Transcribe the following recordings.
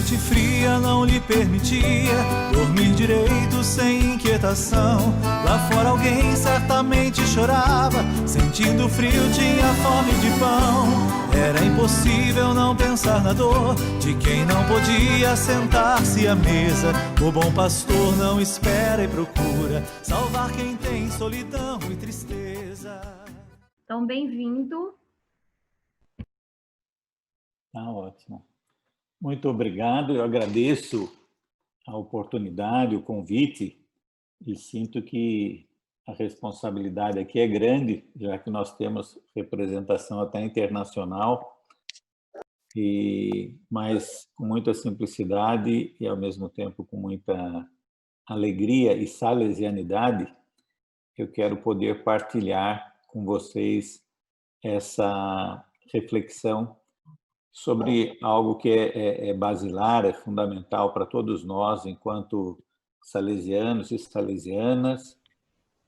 noite fria não lhe permitia dormir direito sem inquietação. Lá fora alguém certamente chorava, sentindo o frio, tinha fome de pão. Era impossível não pensar na dor de quem não podia sentar-se à mesa. O bom pastor não espera e procura salvar quem tem solidão e tristeza. Então, bem-vindo. Tá ótimo. Muito obrigado, eu agradeço a oportunidade, o convite, e sinto que a responsabilidade aqui é grande, já que nós temos representação até internacional, mas com muita simplicidade e, ao mesmo tempo, com muita alegria e salesianidade, eu quero poder partilhar com vocês essa reflexão sobre algo que é basilar, é fundamental para todos nós, enquanto salesianos e salesianas,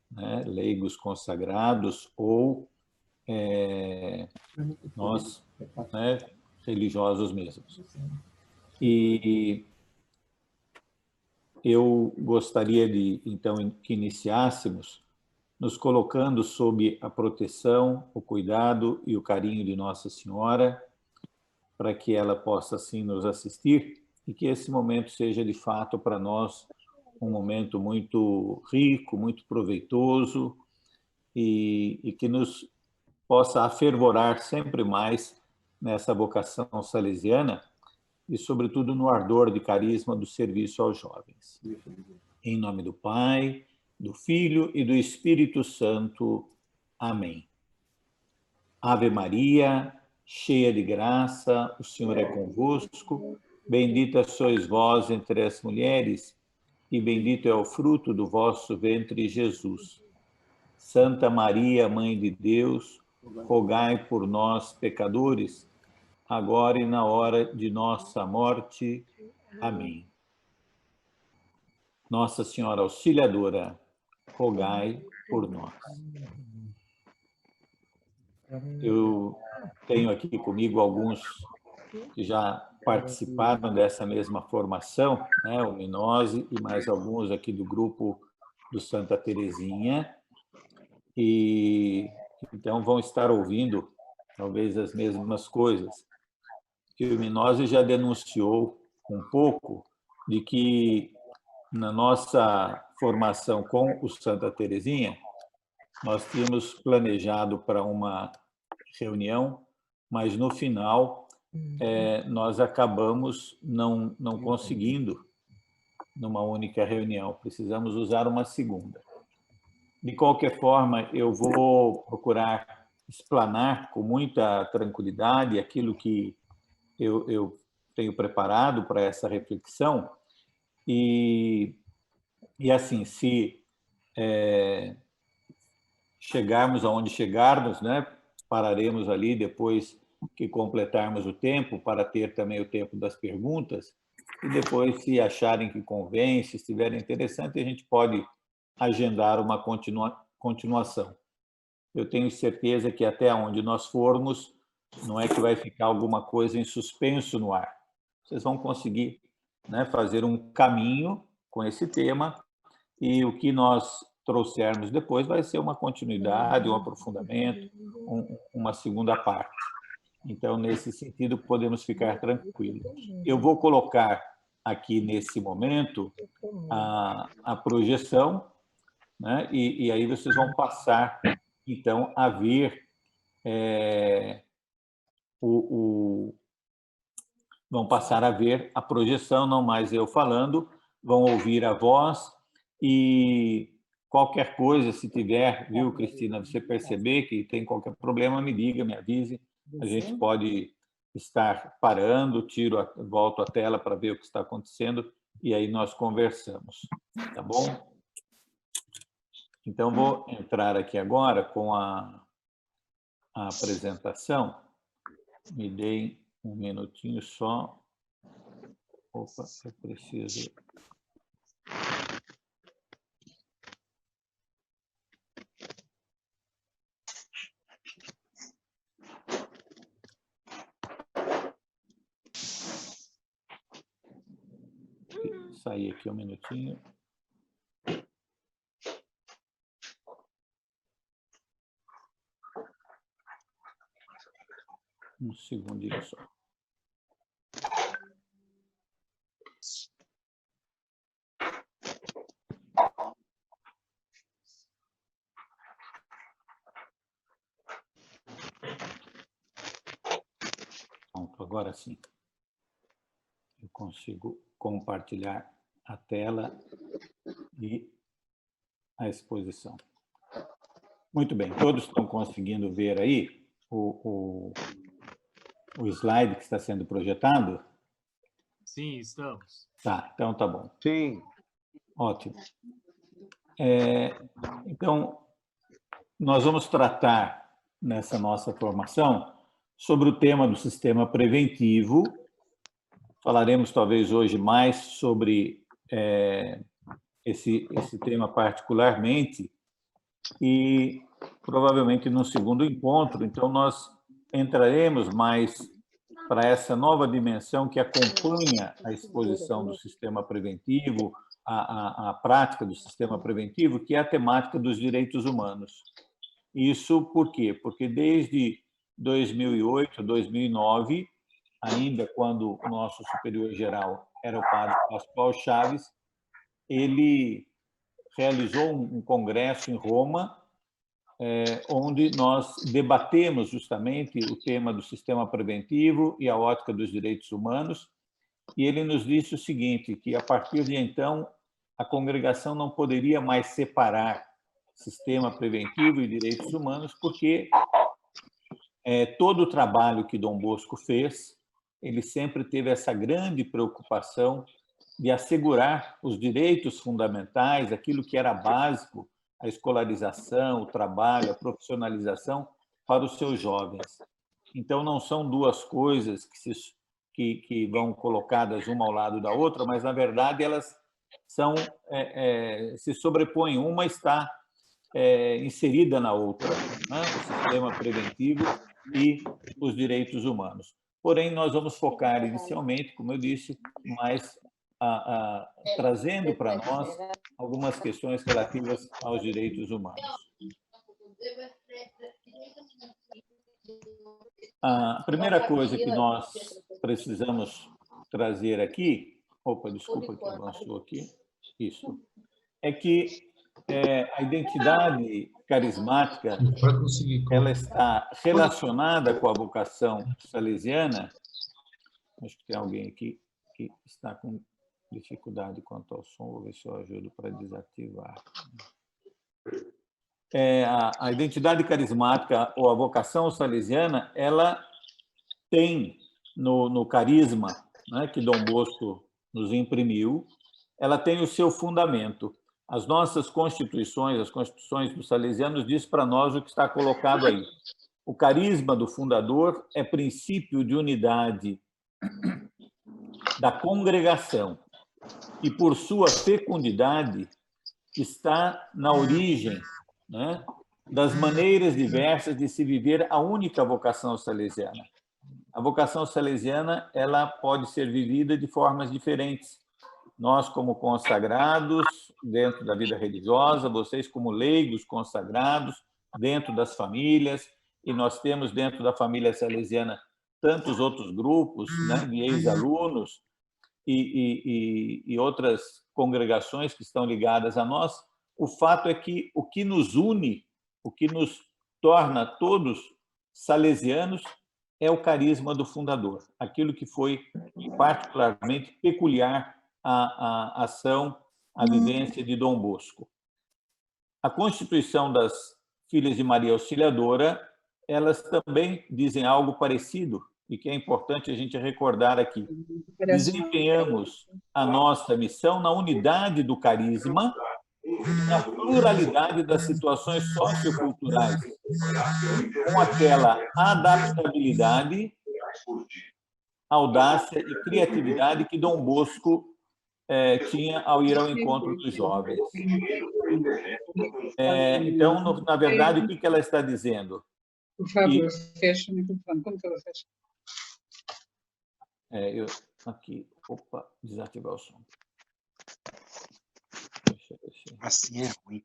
né, leigos consagrados ou nós, né, religiosos mesmos. E eu gostaria de, então, que iniciássemos nos colocando sob a proteção, o cuidado e o carinho de Nossa Senhora, para que ela possa, assim, nos assistir e que esse momento seja, de fato, para nós um momento muito rico, muito proveitoso e que nos possa afervorar sempre mais nessa vocação salesiana e, sobretudo, no ardor de carisma do serviço aos jovens. Em nome do Pai, do Filho e do Espírito Santo. Amém. Ave Maria, cheia de graça, o Senhor é convosco, bendita sois vós entre as mulheres, e bendito é o fruto do vosso ventre, Jesus. Santa Maria, Mãe de Deus, rogai por nós, pecadores, agora e na hora de nossa morte. Amém. Nossa Senhora Auxiliadora, rogai por nós. Eu tenho aqui comigo alguns que já participaram dessa mesma formação, né, o Minose e mais alguns aqui do grupo do Santa Teresinha, e então vão estar ouvindo talvez as mesmas coisas. Que o Minose já denunciou um pouco de que na nossa formação com o Santa Teresinha, nós tínhamos planejado para uma reunião, mas no final nós acabamos não conseguindo numa única reunião. Precisamos usar uma segunda. De qualquer forma, eu vou procurar explanar com muita tranquilidade aquilo que eu tenho preparado para essa reflexão e assim, se chegarmos aonde chegarmos, né, pararemos ali depois que completarmos o tempo, para ter também o tempo das perguntas, e depois, se acharem que convém, se estiverem interessante, a gente pode agendar uma continuação. Eu tenho certeza que até onde nós formos, não é que vai ficar alguma coisa em suspenso no ar. Vocês vão conseguir, né, fazer um caminho com esse tema, e o que nós trouxermos depois vai ser uma continuidade, um aprofundamento, uma segunda parte. Então, nesse sentido, podemos ficar tranquilos. Eu vou colocar aqui, nesse momento, a projeção, né? E aí vocês vão passar, então, a ver vão passar a ver a projeção, não mais eu falando, vão ouvir a voz e qualquer coisa, se tiver, viu, Cristina, você perceber que tem qualquer problema, me diga, me avise, a gente pode estar parando, volto a tela para ver o que está acontecendo e aí nós conversamos, tá bom? Então, vou entrar aqui agora com a apresentação. Me deem um minutinho só. Opa, eu preciso... sair aqui um minutinho. Um segundinho só. Pronto, agora sim. Eu consigo compartilhar a tela e a exposição. Muito bem, todos estão conseguindo ver aí o slide que está sendo projetado? Sim, estamos. Tá, então tá bom. Sim. Ótimo. Então, nós vamos tratar nessa nossa formação sobre o tema do sistema preventivo. Falaremos talvez hoje mais sobre esse tema particularmente e provavelmente no segundo encontro, então nós entraremos mais para essa nova dimensão que acompanha a exposição do sistema preventivo, a prática do sistema preventivo, que é a temática dos direitos humanos. Isso por quê? Porque desde 2008, 2009, ainda quando o nosso superior-geral era o padre Pascoal Chaves, ele realizou um congresso em Roma, onde nós debatemos justamente o tema do sistema preventivo e a ótica dos direitos humanos, e ele nos disse o seguinte, que a partir de então a congregação não poderia mais separar sistema preventivo e direitos humanos, porque todo o trabalho que Dom Bosco fez, ele sempre teve essa grande preocupação de assegurar os direitos fundamentais, aquilo que era básico, a escolarização, o trabalho, a profissionalização para os seus jovens. Então, não são duas coisas que vão colocadas uma ao lado da outra, mas, na verdade, elas se sobrepõem. Uma está inserida na outra, né? O sistema preventivo e os direitos humanos. Porém, nós vamos focar inicialmente, como eu disse, mais trazendo para nós algumas questões relativas aos direitos humanos. A primeira coisa que nós precisamos trazer aqui, desculpa que avançou aqui, isso, é que a identidade carismática, ela está relacionada com a vocação salesiana. Acho que tem alguém aqui que está com dificuldade quanto ao som, vou ver se eu ajudo para desativar. A identidade carismática ou a vocação salesiana, ela tem no carisma, né, que Dom Bosco nos imprimiu, ela tem o seu fundamento. As nossas constituições, as constituições dos salesianos, diz para nós o que está colocado aí. O carisma do fundador é princípio de unidade da congregação e, por sua fecundidade, está na origem, né, das maneiras diversas de se viver a única vocação salesiana. A vocação salesiana, ela pode ser vivida de formas diferentes. Nós, como consagrados, dentro da vida religiosa, vocês, como leigos consagrados, dentro das famílias, e nós temos dentro da família salesiana tantos outros grupos, né, de ex-alunos e outras congregações que estão ligadas a nós. O fato é que o que nos une, o que nos torna todos salesianos, é o carisma do fundador, aquilo que foi particularmente peculiar à ação, à vivência de Dom Bosco. A Constituição das Filhas de Maria Auxiliadora, elas também dizem algo parecido e que é importante a gente recordar aqui. Desempenhamos a nossa missão na unidade do carisma, na pluralidade das situações socioculturais, com aquela adaptabilidade, audácia e criatividade que Dom Bosco tinha ao ir ao encontro dos jovens. Então, na verdade, o que ela está dizendo? Por favor, feche o microfone. Como que ela fecha? Aqui, desativar o som. Assim é ruim.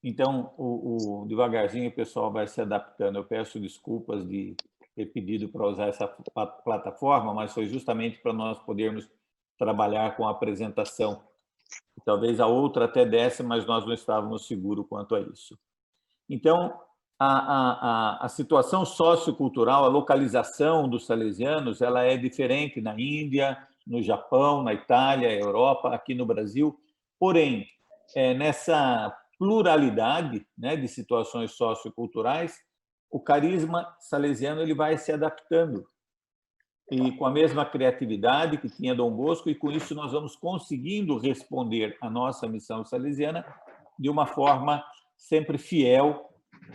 Então, devagarzinho o pessoal vai se adaptando. Eu peço desculpas de ter pedido para usar essa plataforma, mas foi justamente para nós podermos trabalhar com a apresentação. Talvez a outra até desse, mas nós não estávamos seguros quanto a isso. Então, a situação sociocultural, a localização dos salesianos, ela é diferente na Índia, no Japão, na Itália, Europa, aqui no Brasil. Porém, nessa pluralidade, né, de situações socioculturais, o carisma salesiano ele vai se adaptando. E com a mesma criatividade que tinha Dom Bosco, e com isso nós vamos conseguindo responder à nossa missão salesiana de uma forma sempre fiel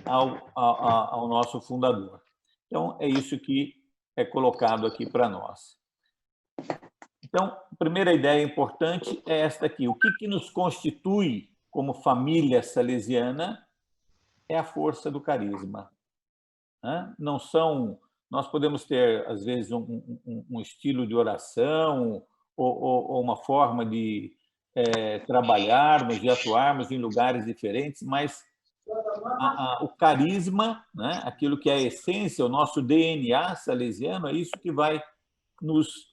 ao nosso fundador. Então, é isso que é colocado aqui para nós. Então, a primeira ideia importante é esta aqui. O que nos constitui como família salesiana é a força do carisma. Não são... Nós podemos ter, às vezes, um estilo de oração ou uma forma de trabalharmos e atuarmos em lugares diferentes, mas o carisma, né, aquilo que é a essência, o nosso DNA salesiano, é isso que vai nos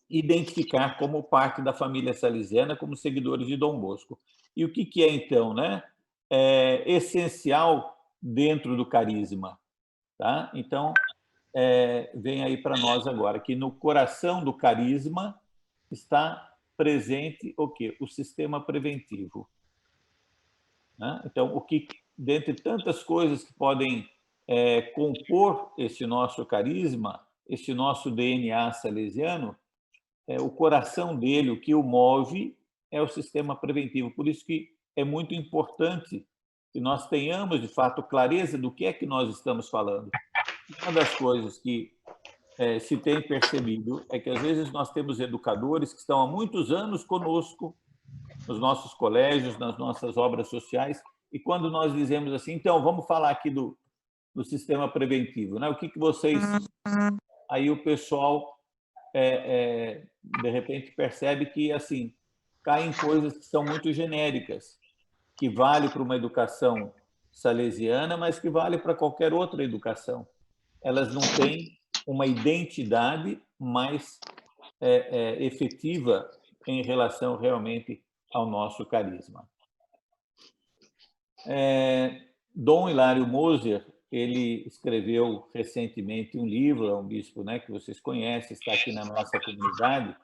identificar como parte da família salesiana, como seguidores de Dom Bosco. E o que é, então, né? Essencial dentro do carisma. Tá? Então, vem aí para nós agora, que no coração do carisma está presente o quê? O sistema preventivo. Né? Então, o que, dentre tantas coisas que podem compor esse nosso carisma, esse nosso DNA salesiano, o coração dele, o que o move, é o sistema preventivo. Por isso que é muito importante que nós tenhamos, de fato, clareza do que é que nós estamos falando. Uma das coisas que se tem percebido é que, às vezes, nós temos educadores que estão há muitos anos conosco, nos nossos colégios, nas nossas obras sociais, e quando nós dizemos assim, então, vamos falar aqui do sistema preventivo, né? O que vocês... Aí o pessoal, de repente, percebe que, assim, caem coisas que são muito genéricas, que vale para uma educação salesiana, mas que vale para qualquer outra educação. Elas não têm uma identidade mais efetiva em relação realmente ao nosso carisma. Dom Hilário Moser, ele escreveu recentemente um livro, é um bispo, né, que vocês conhecem, está aqui na nossa comunidade,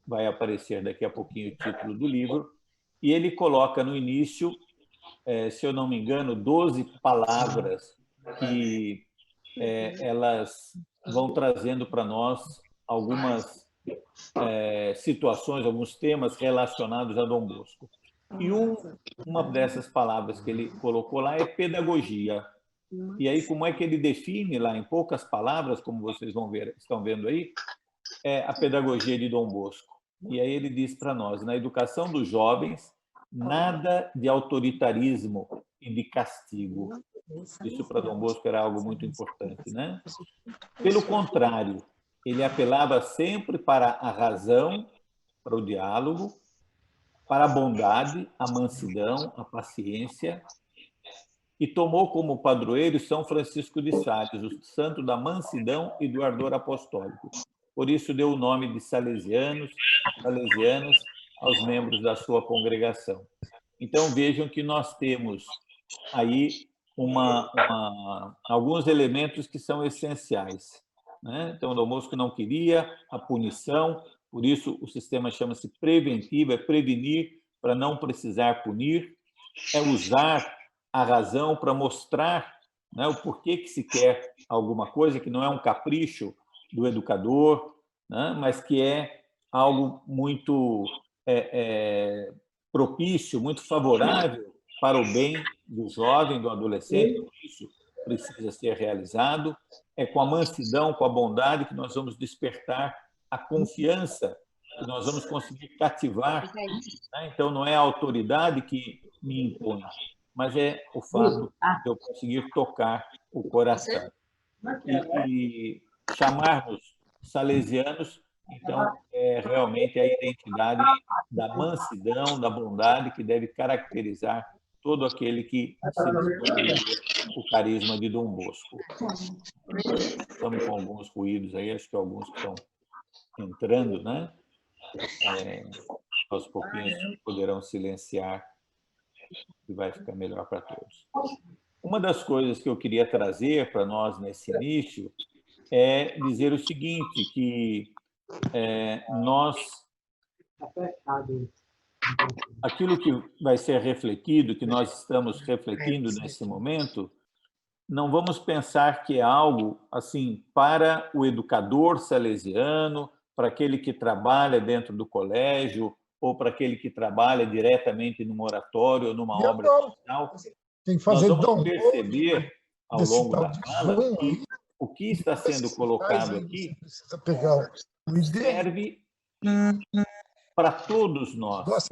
vai aparecer daqui a pouquinho o título do livro, e ele coloca no início, se eu não me engano, 12 palavras que elas vão trazendo para nós algumas situações, alguns temas relacionados a Dom Bosco. E uma dessas palavras que ele colocou lá é pedagogia. E aí, como é que ele define lá, em poucas palavras, como vocês estão vendo aí, a pedagogia de Dom Bosco. E aí ele diz para nós, na educação dos jovens, nada de autoritarismo e de castigo. Isso para Dom Bosco era algo muito importante, né? Pelo contrário, ele apelava sempre para a razão, para o diálogo, para a bondade, a mansidão, a paciência, e tomou como padroeiro São Francisco de Sales, o santo da mansidão e do ardor apostólico. Por isso deu o nome de salesianas aos membros da sua congregação. Então, vejam que nós temos aí alguns elementos que são essenciais. Né? Então, Dom Bosco não queria a punição, por isso o sistema chama-se preventivo, é prevenir para não precisar punir, é usar a razão para mostrar, né, o porquê que se quer alguma coisa, que não é um capricho do educador, né, mas que é algo muito propício, muito favorável para o bem do jovem, do adolescente. Isso precisa ser realizado. É com a mansidão, com a bondade que nós vamos despertar a confiança, que nós vamos conseguir cativar. Né? Então, não é a autoridade que me impõe, mas é o fato de eu conseguir tocar o coração. E chamarmos salesianos Então, é realmente a identidade da mansidão, da bondade que deve caracterizar todo aquele que se dispõe a viver o carisma de Dom Bosco. Estamos com alguns ruídos aí, acho que alguns que estão entrando, né? Aos pouquinhos poderão silenciar e vai ficar melhor para todos. Uma das coisas que eu queria trazer para nós nesse início é dizer o seguinte, que aquilo que vai ser refletido, que nós estamos refletindo nesse momento, não vamos pensar que é algo assim para o educador salesiano, para aquele que trabalha dentro do colégio, ou para aquele que trabalha diretamente num oratório ou numa obra social. Tem que fazer nós vamos perceber, ao longo da fala, que o que está sendo colocado aqui serve para todos nós,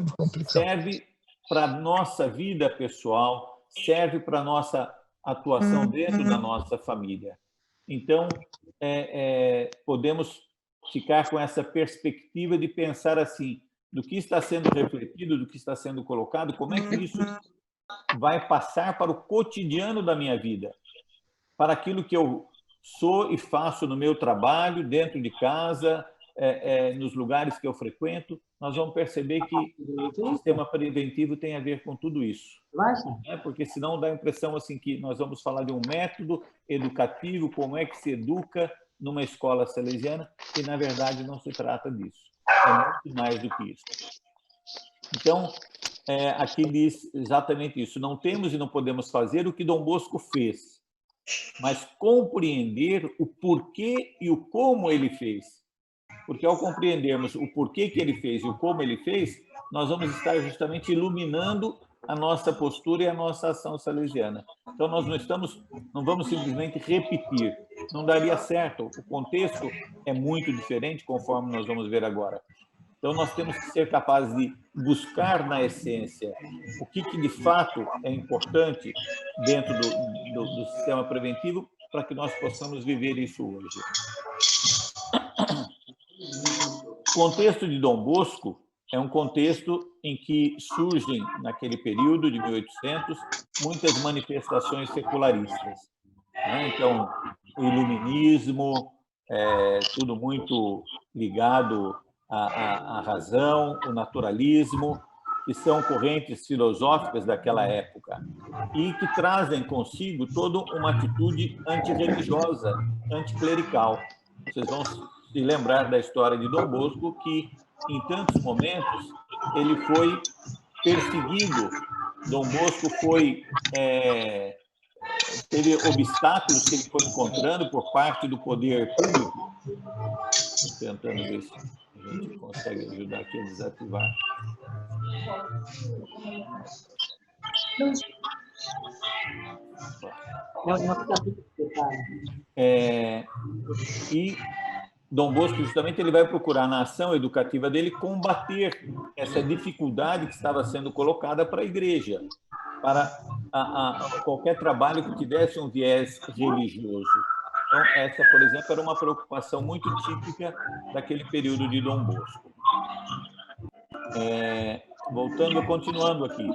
serve para a nossa vida pessoal, serve para a nossa atuação dentro da nossa família. Então, podemos ficar com essa perspectiva de pensar assim, do que está sendo refletido, do que está sendo colocado, como é que isso vai passar para o cotidiano da minha vida, para aquilo que eu sou e faço no meu trabalho, dentro de casa, nos lugares que eu frequento. Nós vamos perceber que o sistema preventivo tem a ver com tudo isso. Porque senão dá a impressão assim, que nós vamos falar de um método educativo, como é que se educa numa escola salesiana, e, na verdade, não se trata disso. É muito mais do que isso. Então, aqui diz exatamente isso. Não temos e não podemos fazer o que Dom Bosco fez, mas compreender o porquê e o como ele fez. Porque, ao compreendermos o porquê que ele fez e o como ele fez, nós vamos estar justamente iluminando a nossa postura e a nossa ação salesiana. Então, nós não vamos simplesmente repetir. Não daria certo. O contexto é muito diferente, conforme nós vamos ver agora. Então, nós temos que ser capazes de buscar na essência o que de fato é importante dentro do sistema preventivo para que nós possamos viver isso hoje. O contexto de Dom Bosco é um contexto em que surgem, naquele período de 1800, muitas manifestações secularistas. Então, o iluminismo, tudo muito ligado à razão, o naturalismo, que são correntes filosóficas daquela época e que trazem consigo toda uma atitude antirreligiosa, anticlerical. Vocês vão se lembrar da história de Dom Bosco, que, em tantos momentos, ele foi perseguido. Dom Bosco teve obstáculos que ele foi encontrando por parte do poder público. Estou tentando ver se a gente consegue ajudar aqui a desativar. E Dom Bosco, justamente, ele vai procurar na ação educativa dele combater essa dificuldade que estava sendo colocada para a igreja, para qualquer trabalho que tivesse um viés religioso. Então, essa, por exemplo, era uma preocupação muito típica daquele período de Dom Bosco. Continuando aqui.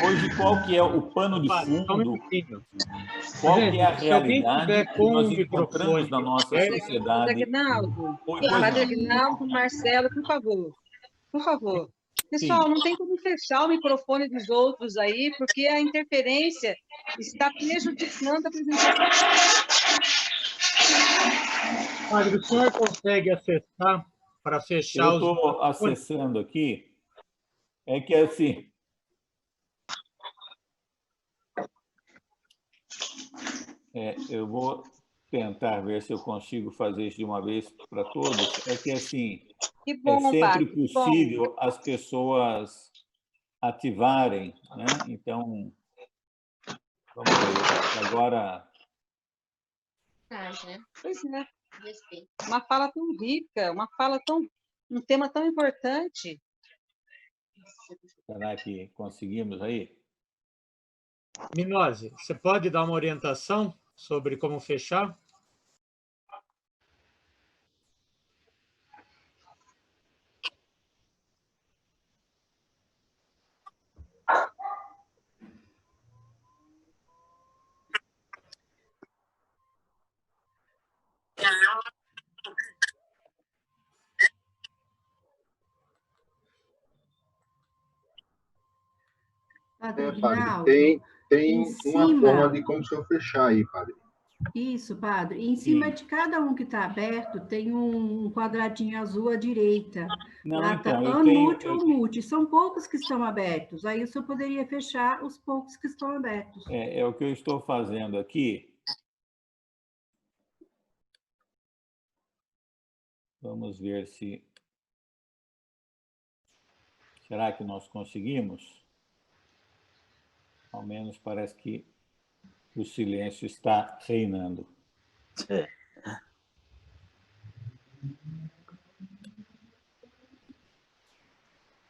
Hoje, qual que é o pano de fundo? Qual que é a realidade que nós encontramos na nossa sociedade? Padre Aguinaldo, Marcelo, por favor. Por favor. Pessoal, Sim. Não tem como fechar o microfone dos outros aí, porque a interferência está prejudicando a apresentação. Padre, o senhor consegue acessar para fechar Eu estou acessando aqui. É que assim... eu vou tentar ver se eu consigo fazer isso de uma vez para todos. É que, assim, Que bom, sempre padre, possível as pessoas ativarem, né? Então, vamos ver. Agora... Pois é. Uma fala tão rica, um tema tão importante. Será que conseguimos aí? Minozzi, você pode dar uma orientação sobre como fechar? Padre padre, Rinaldo, tem em uma cima... forma de como o senhor fechar aí, padre. Isso, padre. Em cima de cada um que está aberto, tem um quadradinho azul à direita. Não, Lá está então, eu unmute tenho... ou mute. São poucos que estão abertos. Aí o senhor poderia fechar os poucos que estão abertos. É o que eu estou fazendo aqui. Vamos ver se... Será que nós conseguimos? Ao menos parece que o silêncio está reinando.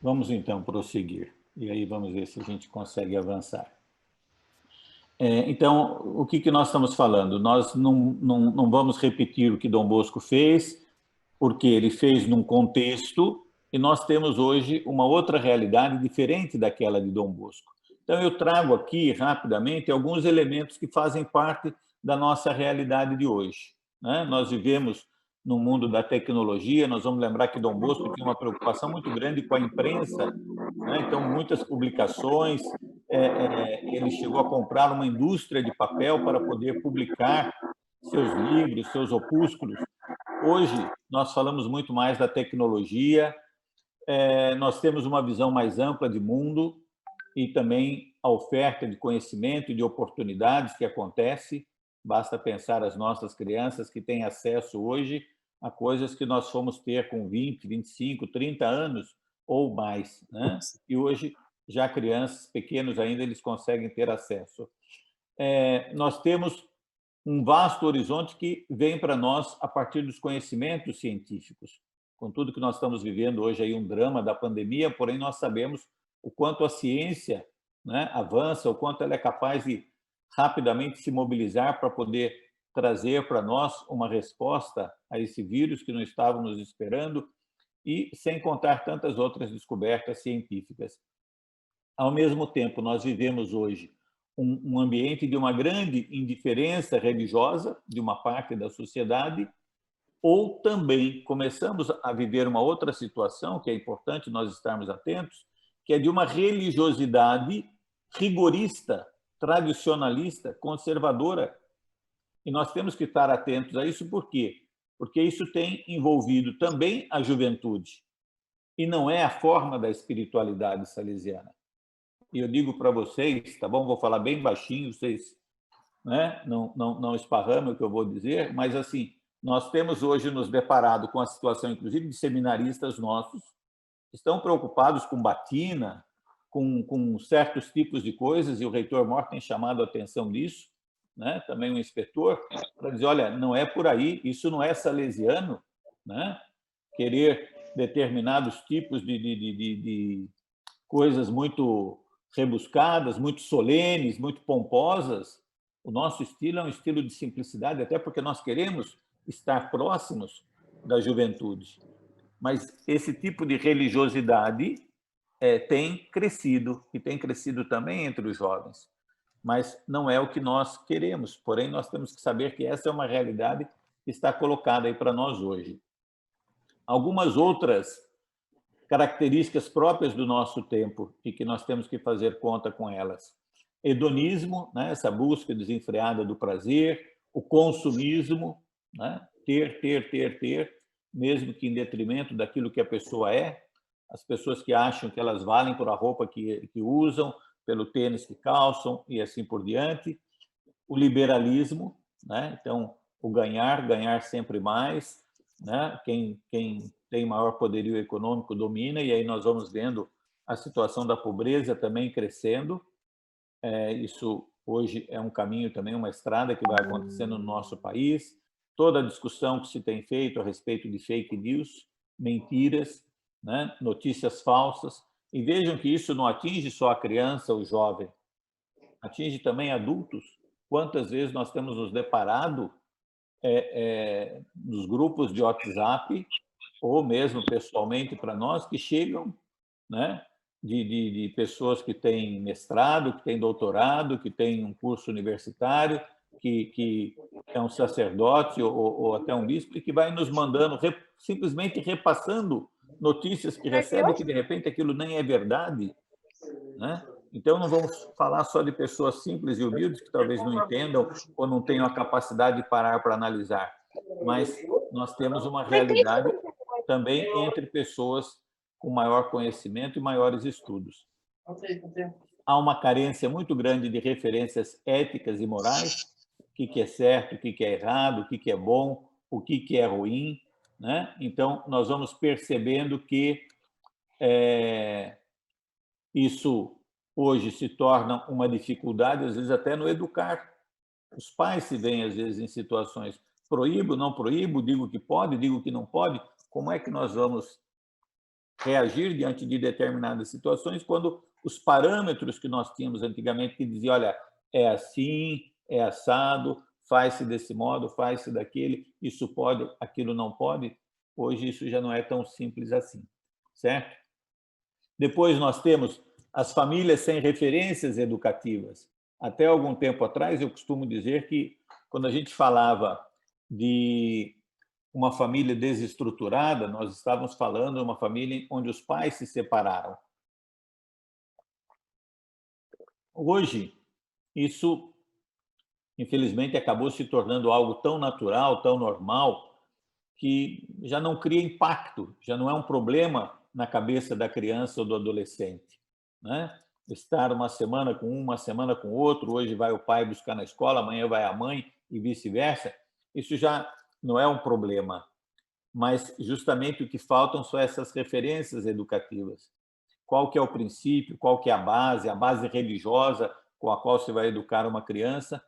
Vamos, então, prosseguir. E aí vamos ver se a gente consegue avançar. Então, o que nós estamos falando? Nós não vamos repetir o que Dom Bosco fez, porque ele fez num contexto e nós temos hoje uma outra realidade diferente daquela de Dom Bosco. Então, eu trago aqui, rapidamente, alguns elementos que fazem parte da nossa realidade de hoje, né? Nós vivemos no mundo da tecnologia, nós vamos lembrar que Dom Bosco tinha uma preocupação muito grande com a imprensa, né? Então, muitas publicações, ele chegou a comprar uma indústria de papel para poder publicar seus livros, seus opúsculos. Hoje, nós falamos muito mais da tecnologia, nós temos uma visão mais ampla de mundo e também a oferta de conhecimento e de oportunidades que acontece. Basta pensar as nossas crianças que têm acesso hoje a coisas que nós fomos ter com 20, 25, 30 anos ou mais, né? E hoje, já crianças pequenos ainda, eles conseguem ter acesso. Nós temos um vasto horizonte que vem para nós a partir dos conhecimentos científicos. Com tudo que nós estamos vivendo hoje, aí um drama da pandemia, porém nós sabemos o quanto a ciência, né, avança, o quanto ela é capaz de rapidamente se mobilizar para poder trazer para nós uma resposta a esse vírus que não estávamos esperando, e sem contar tantas outras descobertas científicas. Ao mesmo tempo, nós vivemos hoje um ambiente de uma grande indiferença religiosa de uma parte da sociedade, ou também começamos a viver uma outra situação, que é importante nós estarmos atentos, que é de uma religiosidade rigorista, tradicionalista, conservadora. E nós temos que estar atentos a isso, por quê? Porque isso tem envolvido também a juventude, e não é a forma da espiritualidade salesiana. E eu digo para vocês, tá bom? Vou falar bem baixinho, vocês, né, não esparramem o que eu vou dizer, mas assim, nós temos hoje nos deparado com a situação, inclusive, de seminaristas nossos, que estão preocupados com batina, com certos tipos de coisas, e o reitor Mor tem chamado a atenção disso, né? Também um inspetor, para dizer, olha, não é por aí, isso não é salesiano, né? Querer determinados tipos de coisas muito rebuscadas, muito solenes, muito pomposas. O nosso estilo é um estilo de simplicidade, até porque nós queremos estar próximos da juventude. Mas esse tipo de religiosidade tem crescido, e tem crescido também entre os jovens. Mas não é o que nós queremos. Porém, nós temos que saber que essa é uma realidade que está colocada aí para nós hoje. Algumas outras características próprias do nosso tempo e que nós temos que fazer conta com elas. Hedonismo, né? Essa busca desenfreada do prazer, o consumismo, né? Ter, mesmo que em detrimento daquilo que a pessoa é, as pessoas que acham que elas valem por a roupa que usam, pelo tênis que calçam e assim por diante. O liberalismo, né? Então, o ganhar sempre mais, né? Quem tem maior poderio econômico domina, e aí nós vamos vendo a situação da pobreza também crescendo. Isso hoje é um caminho também, uma estrada que vai acontecendo no nosso país. Toda a discussão que se tem feito a respeito de fake news, mentiras, né? Notícias falsas. E vejam que isso não atinge só a criança, o jovem, atinge também adultos. Quantas vezes nós temos nos deparado nos grupos de WhatsApp, ou mesmo pessoalmente para nós, que chegam, né, de pessoas que têm mestrado, que têm doutorado, que têm um curso universitário, que é um sacerdote ou até um bispo, e que vai nos mandando, simplesmente repassando notícias que recebe, que de repente aquilo nem é verdade, né? Então, não vamos falar só de pessoas simples e humildes que talvez não entendam ou não tenham a capacidade de parar para analisar, mas nós temos uma realidade também entre pessoas com maior conhecimento e maiores estudos. Há uma carência muito grande de referências éticas e morais, o que é certo, o que é errado, o que é bom, o que é ruim, né? Então, nós vamos percebendo que isso hoje se torna uma dificuldade, às vezes até no educar. Os pais se veem, às vezes, em situações proíbo, não proíbo, digo que pode, digo que não pode. Como é que nós vamos reagir diante de determinadas situações quando os parâmetros que nós tínhamos antigamente que diziam, olha, é assim, é assado, faz-se desse modo, faz-se daquele, isso pode, aquilo não pode, hoje isso já não é tão simples assim, certo? Depois nós temos as famílias sem referências educativas. Até algum tempo atrás, eu costumo dizer que, quando a gente falava de uma família desestruturada, nós estávamos falando de uma família onde os pais se separaram. Hoje, isso, infelizmente, acabou se tornando algo tão natural, tão normal, que já não cria impacto, já não é um problema na cabeça da criança ou do adolescente, né? Estar uma semana com um, uma semana com outro, hoje vai o pai buscar na escola, amanhã vai a mãe e vice-versa, isso já não é um problema, mas justamente o que faltam são essas referências educativas. Qual que é o princípio, qual que é a base religiosa com a qual se vai educar uma criança,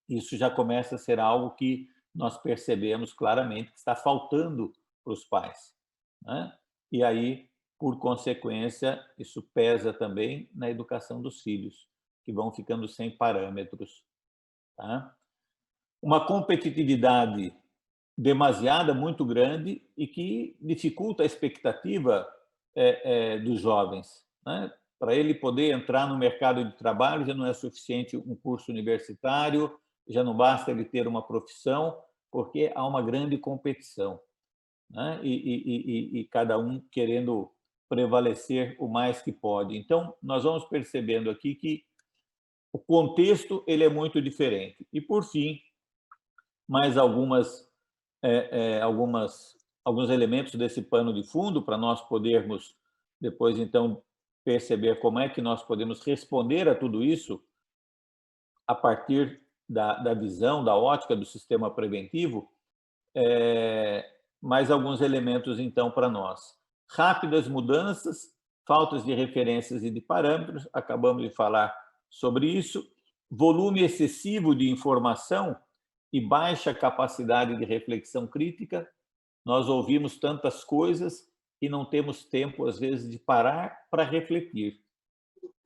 isso já começa a ser algo que nós percebemos claramente que está faltando para os pais, né? E aí, por consequência, isso pesa também na educação dos filhos, que vão ficando sem parâmetros, tá? Uma competitividade demasiada, muito grande, e que dificulta a expectativa dos jovens, né? Para ele poder entrar no mercado de trabalho, já não é suficiente um curso universitário, já não basta ele ter uma profissão, porque há uma grande competição, né? E cada um querendo prevalecer o mais que pode. Então, nós vamos percebendo aqui que o contexto ele é muito diferente. E, por fim, mais alguns elementos desse pano de fundo para nós podermos depois, então, perceber como é que nós podemos responder a tudo isso a partir da visão, da ótica do sistema preventivo, mais alguns elementos, então, para nós. Rápidas mudanças, faltas de referências e de parâmetros, acabamos de falar sobre isso, volume excessivo de informação e baixa capacidade de reflexão crítica. Nós ouvimos tantas coisas e não temos tempo, às vezes, de parar para refletir.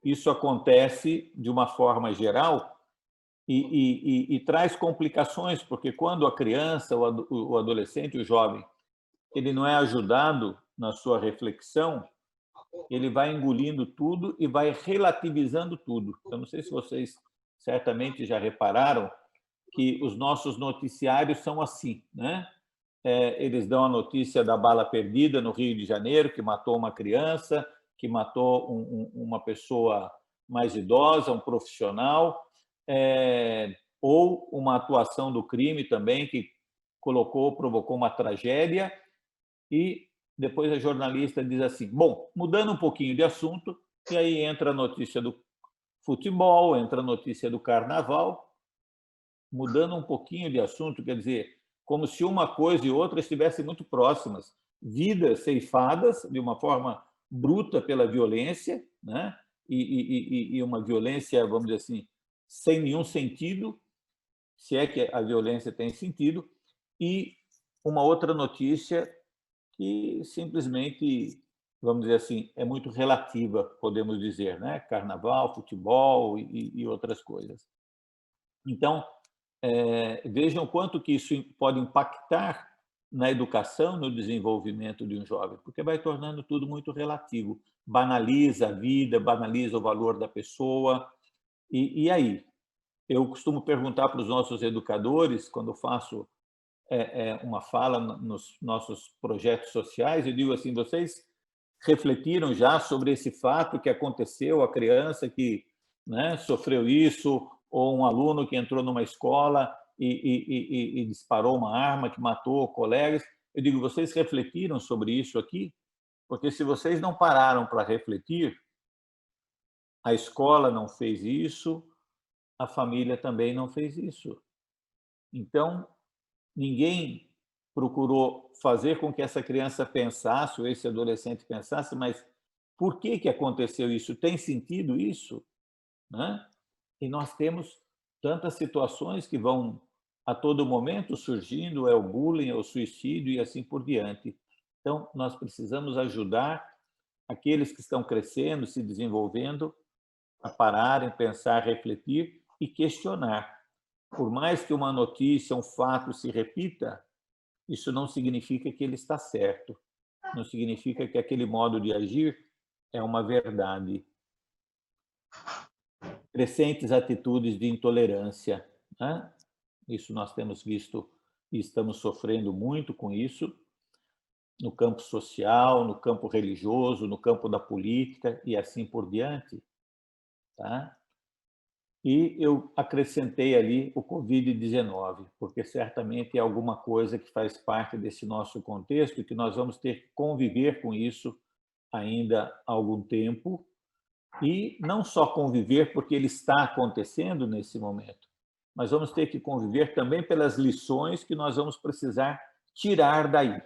Isso acontece de uma forma geral e traz complicações, porque quando a criança, o adolescente, o jovem, ele não é ajudado na sua reflexão, ele vai engolindo tudo e vai relativizando tudo. Eu não sei se vocês certamente já repararam que os nossos noticiários são assim, né? Eles dão a notícia da bala perdida no Rio de Janeiro, que matou uma criança, que matou uma pessoa mais idosa, um profissional, ou uma atuação do crime também que provocou uma tragédia, e depois a jornalista diz assim, bom, mudando um pouquinho de assunto, e aí entra a notícia do futebol, entra a notícia do carnaval, mudando um pouquinho de assunto, quer dizer, como se uma coisa e outra estivessem muito próximas, vidas ceifadas de uma forma bruta pela violência, né? E uma violência, vamos dizer assim, sem nenhum sentido, se é que a violência tem sentido, e uma outra notícia que simplesmente, vamos dizer assim, é muito relativa, podemos dizer, né? Carnaval, futebol e outras coisas. Então, vejam quanto que isso pode impactar na educação, no desenvolvimento de um jovem, porque vai tornando tudo muito relativo, banaliza a vida, banaliza o valor da pessoa. E aí? Eu costumo perguntar para os nossos educadores, quando faço uma fala nos nossos projetos sociais, eu digo assim, vocês refletiram já sobre esse fato que aconteceu, a criança que, né, sofreu isso, ou um aluno que entrou numa escola e disparou uma arma que matou colegas? Eu digo, vocês refletiram sobre isso aqui? Porque se vocês não pararam para refletir, a escola não fez isso, a família também não fez isso. Então, ninguém procurou fazer com que essa criança pensasse, ou esse adolescente pensasse, mas por que aconteceu isso? Tem sentido isso? Né? E nós temos tantas situações que vão a todo momento surgindo, é o bullying, é o suicídio e assim por diante. Então, nós precisamos ajudar aqueles que estão crescendo, se desenvolvendo, a pararem, pensar, refletir e questionar. Por mais que uma notícia, um fato se repita, isso não significa que ele está certo. Não significa que aquele modo de agir é uma verdade. Crescentes atitudes de intolerância, né? Isso nós temos visto e estamos sofrendo muito com isso, no campo social, no campo religioso, no campo da política e assim por diante. Tá? E eu acrescentei ali o Covid-19, porque certamente é alguma coisa que faz parte desse nosso contexto e que nós vamos ter que conviver com isso ainda há algum tempo, e não só conviver porque ele está acontecendo nesse momento, mas vamos ter que conviver também pelas lições que nós vamos precisar tirar daí.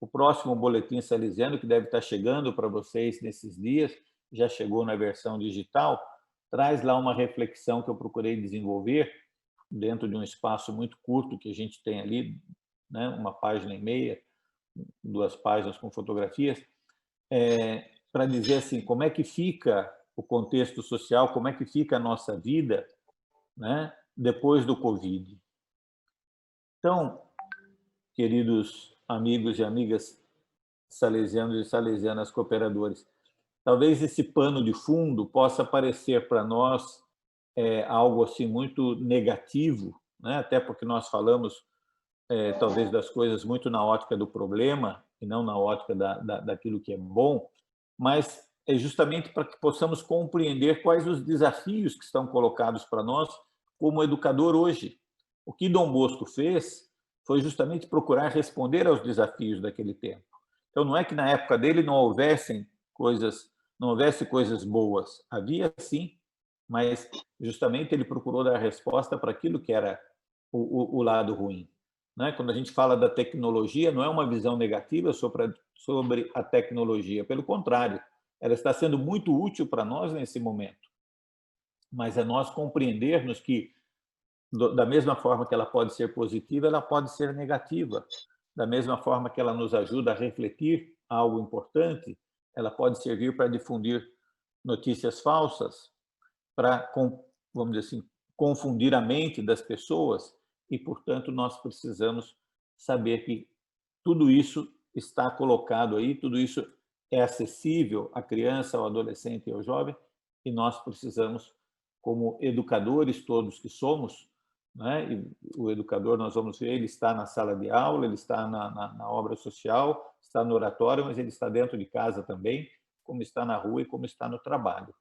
O próximo boletim salesiano, que deve estar chegando para vocês nesses dias, já chegou na versão digital, traz lá uma reflexão que eu procurei desenvolver dentro de um espaço muito curto que a gente tem ali, né, 1,5 páginas, 2 páginas com fotografias, para dizer assim, como é que fica o contexto social, como é que fica a nossa vida, né, depois do Covid. Então, queridos amigos e amigas salesianos e salesianas cooperadores, talvez esse pano de fundo possa parecer para nós algo assim muito negativo, né? Até porque nós falamos talvez das coisas muito na ótica do problema e não na ótica daquilo que é bom, mas é justamente para que possamos compreender quais os desafios que estão colocados para nós como educador hoje. O que Dom Bosco fez foi justamente procurar responder aos desafios daquele tempo. Então, não é que na época dele não houvesse coisas boas. Havia, sim, mas justamente ele procurou dar resposta para aquilo que era o lado ruim. Né? Quando a gente fala da tecnologia, não é uma visão negativa sobre a tecnologia. Pelo contrário, ela está sendo muito útil para nós nesse momento. Mas é nós compreendermos que, da mesma forma que ela pode ser positiva, ela pode ser negativa. Da mesma forma que ela nos ajuda a refletir algo importante, ela pode servir para difundir notícias falsas, para, vamos dizer assim, confundir a mente das pessoas e, portanto, nós precisamos saber que tudo isso está colocado aí, tudo isso é acessível à criança, ao adolescente e ao jovem, e nós precisamos, como educadores todos que somos, né? E o educador, nós vamos ver, ele está na sala de aula, ele está na obra social, está no oratório, mas ele está dentro de casa também, como está na rua e como está no trabalho.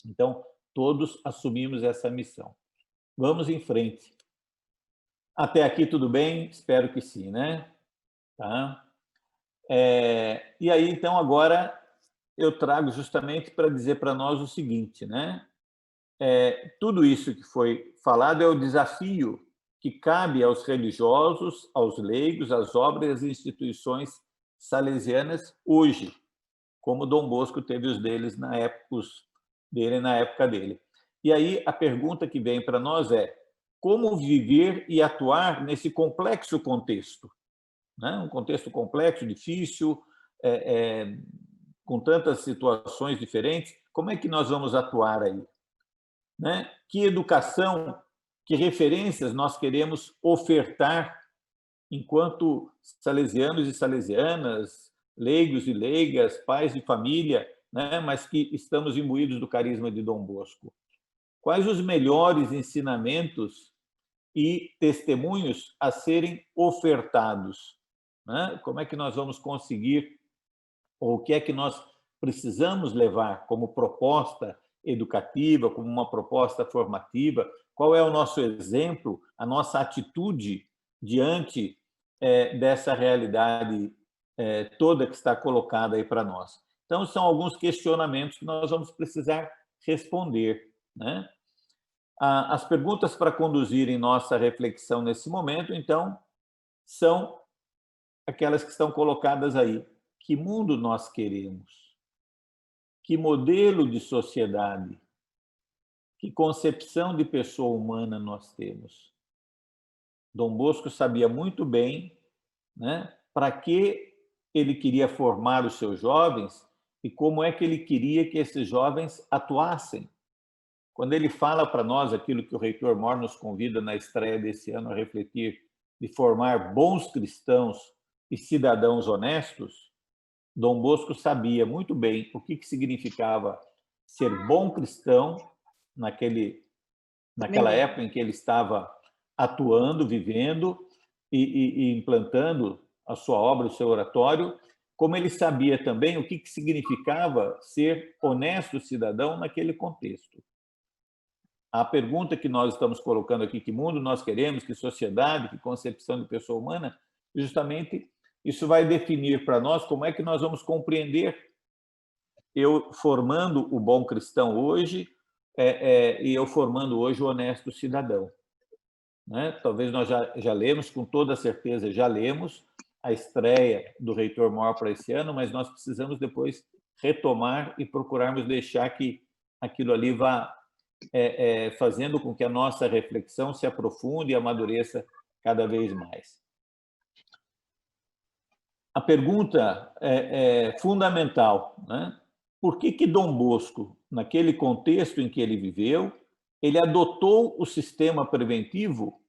Então, todos assumimos essa missão. Vamos em frente. Até aqui tudo bem? Espero que sim, né? Tá? E aí, então, agora eu trago justamente para dizer para nós o seguinte, né? Tudo isso que foi falado é o desafio que cabe aos religiosos, aos leigos, às obras e às instituições salesianas hoje, como Dom Bosco teve os na época dele. E aí a pergunta que vem para nós é: como viver e atuar nesse complexo contexto? Né? Um contexto complexo, difícil, com tantas situações diferentes, como é que nós vamos atuar aí? Né? Que educação, que referências nós queremos ofertar enquanto salesianos e salesianas, leigos e leigas, pais de família, né? Mas que estamos imbuídos do carisma de Dom Bosco. Quais os melhores ensinamentos e testemunhos a serem ofertados? Né? Como é que nós vamos conseguir ou o que é que nós precisamos levar como proposta educativa, como uma proposta formativa, qual é o nosso exemplo, a nossa atitude diante dessa realidade toda que está colocada aí para nós. Então, são alguns questionamentos que nós vamos precisar responder, né? As perguntas para conduzirem nossa reflexão nesse momento, então, são aquelas que estão colocadas aí. Que mundo nós queremos? Que modelo de sociedade? Que concepção de pessoa humana nós temos? Dom Bosco sabia muito bem, né, para que ele queria formar os seus jovens e como é que ele queria que esses jovens atuassem. Quando ele fala para nós aquilo que o reitor Mor nos convida na estreia desse ano a refletir, de formar bons cristãos e cidadãos honestos, Dom Bosco sabia muito bem o que significava ser bom cristão naquela época em que ele estava atuando, vivendo e implantando a sua obra, o seu oratório, como ele sabia também o que significava ser honesto cidadão naquele contexto. A pergunta que nós estamos colocando aqui, que mundo nós queremos, que sociedade, que concepção de pessoa humana, justamente isso vai definir para nós como é que nós vamos compreender eu formando o bom cristão hoje e eu formando hoje o honesto cidadão. Né? Talvez nós já lemos, com toda certeza já lemos, a estreia do reitor Mor para esse ano, mas nós precisamos depois retomar e procurarmos deixar que aquilo ali vá fazendo com que a nossa reflexão se aprofunde e amadureça cada vez mais. A pergunta é fundamental, né? Por que Dom Bosco, naquele contexto em que ele viveu, ele adotou o sistema preventivo,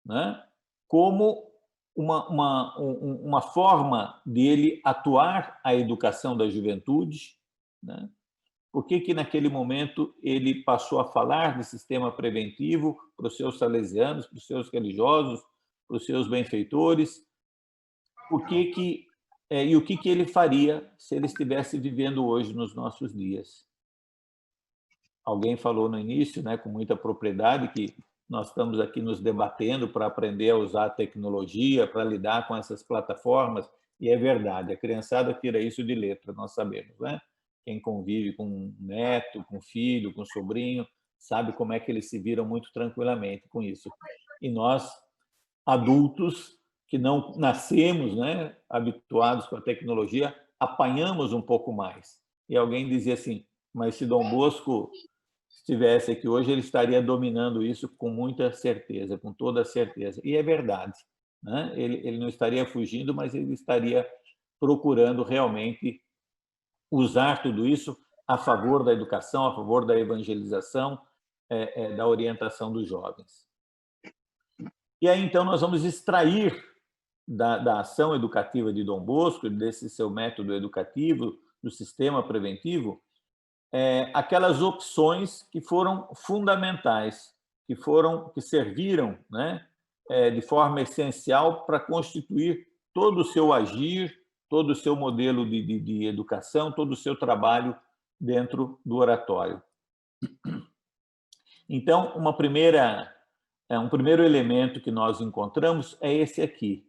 né, como uma forma dele atuar a educação da juventude, né? Por que naquele momento ele passou a falar de sistema preventivo para os seus salesianos, para os seus religiosos, para os seus benfeitores? E o que ele faria se ele estivesse vivendo hoje nos nossos dias? Alguém falou no início, né, com muita propriedade, que nós estamos aqui nos debatendo para aprender a usar a tecnologia, para lidar com essas plataformas, e é verdade, a criançada tira isso de letra, nós sabemos, né? Quem convive com um neto, com um filho, com um sobrinho, sabe como é que eles se viram muito tranquilamente com isso. E nós, adultos, que não nascemos, né, habituados com a tecnologia, apanhamos um pouco mais. E alguém dizia assim, mas se Dom Bosco estivesse aqui hoje, ele estaria dominando isso com muita certeza, com toda certeza. E é verdade, né? Ele não estaria fugindo, mas ele estaria procurando realmente usar tudo isso a favor da educação, a favor da evangelização, da orientação dos jovens. E aí, então, nós vamos extrair da ação educativa de Dom Bosco, desse seu método educativo, do sistema preventivo, aquelas opções que foram fundamentais, que serviram, né, de forma essencial para constituir todo o seu agir, todo o seu modelo de educação, todo o seu trabalho dentro do oratório. Então, um primeiro elemento que nós encontramos é esse aqui,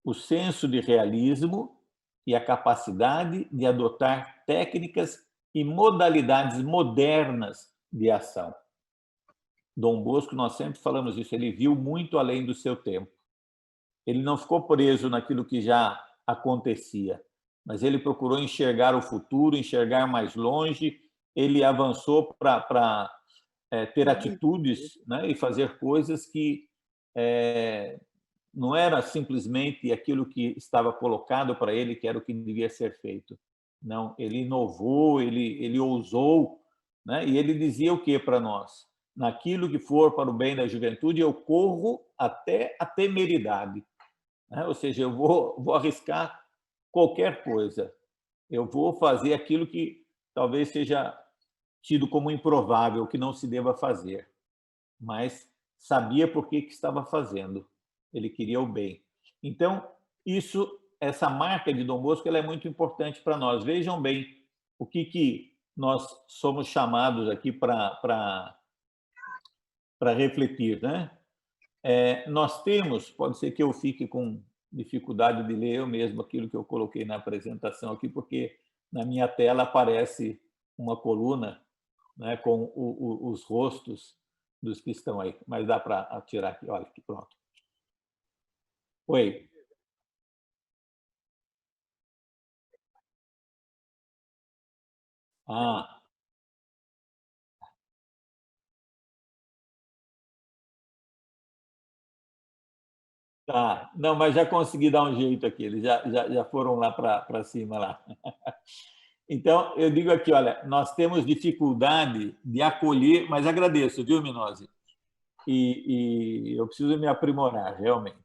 o senso de realismo e a capacidade de adotar técnicas e modalidades modernas de ação. Dom Bosco, nós sempre falamos isso, ele viu muito além do seu tempo. Ele não ficou preso naquilo que já acontecia, mas ele procurou enxergar o futuro, enxergar mais longe, ele avançou para ter atitudes, né, e fazer coisas que não era simplesmente aquilo que estava colocado para ele, que era o que devia ser feito. Não, ele inovou, ele ousou, né? E ele dizia o que para nós? Naquilo que for para o bem da juventude, eu corro até a temeridade. Né? Ou seja, eu vou arriscar qualquer coisa. Eu vou fazer aquilo que talvez seja tido como improvável, que não se deva fazer. Mas sabia por que estava fazendo. Ele queria o bem. Então, isso essa marca de Dom Bosco ela é muito importante para nós. Vejam bem o que nós somos chamados aqui para refletir, né? Nós temos, pode ser que eu fique com dificuldade de ler eu mesmo aquilo que eu coloquei na apresentação aqui, porque na minha tela aparece uma coluna, né, com os rostos dos que estão aí, mas dá para tirar aqui, olha aqui, pronto. Oi. Ah, tá. Não, mas já consegui dar um jeito aqui, eles já foram lá para cima lá. Então, eu digo aqui, olha, nós temos dificuldade de acolher, mas agradeço, viu, Minose? E eu preciso me aprimorar, realmente.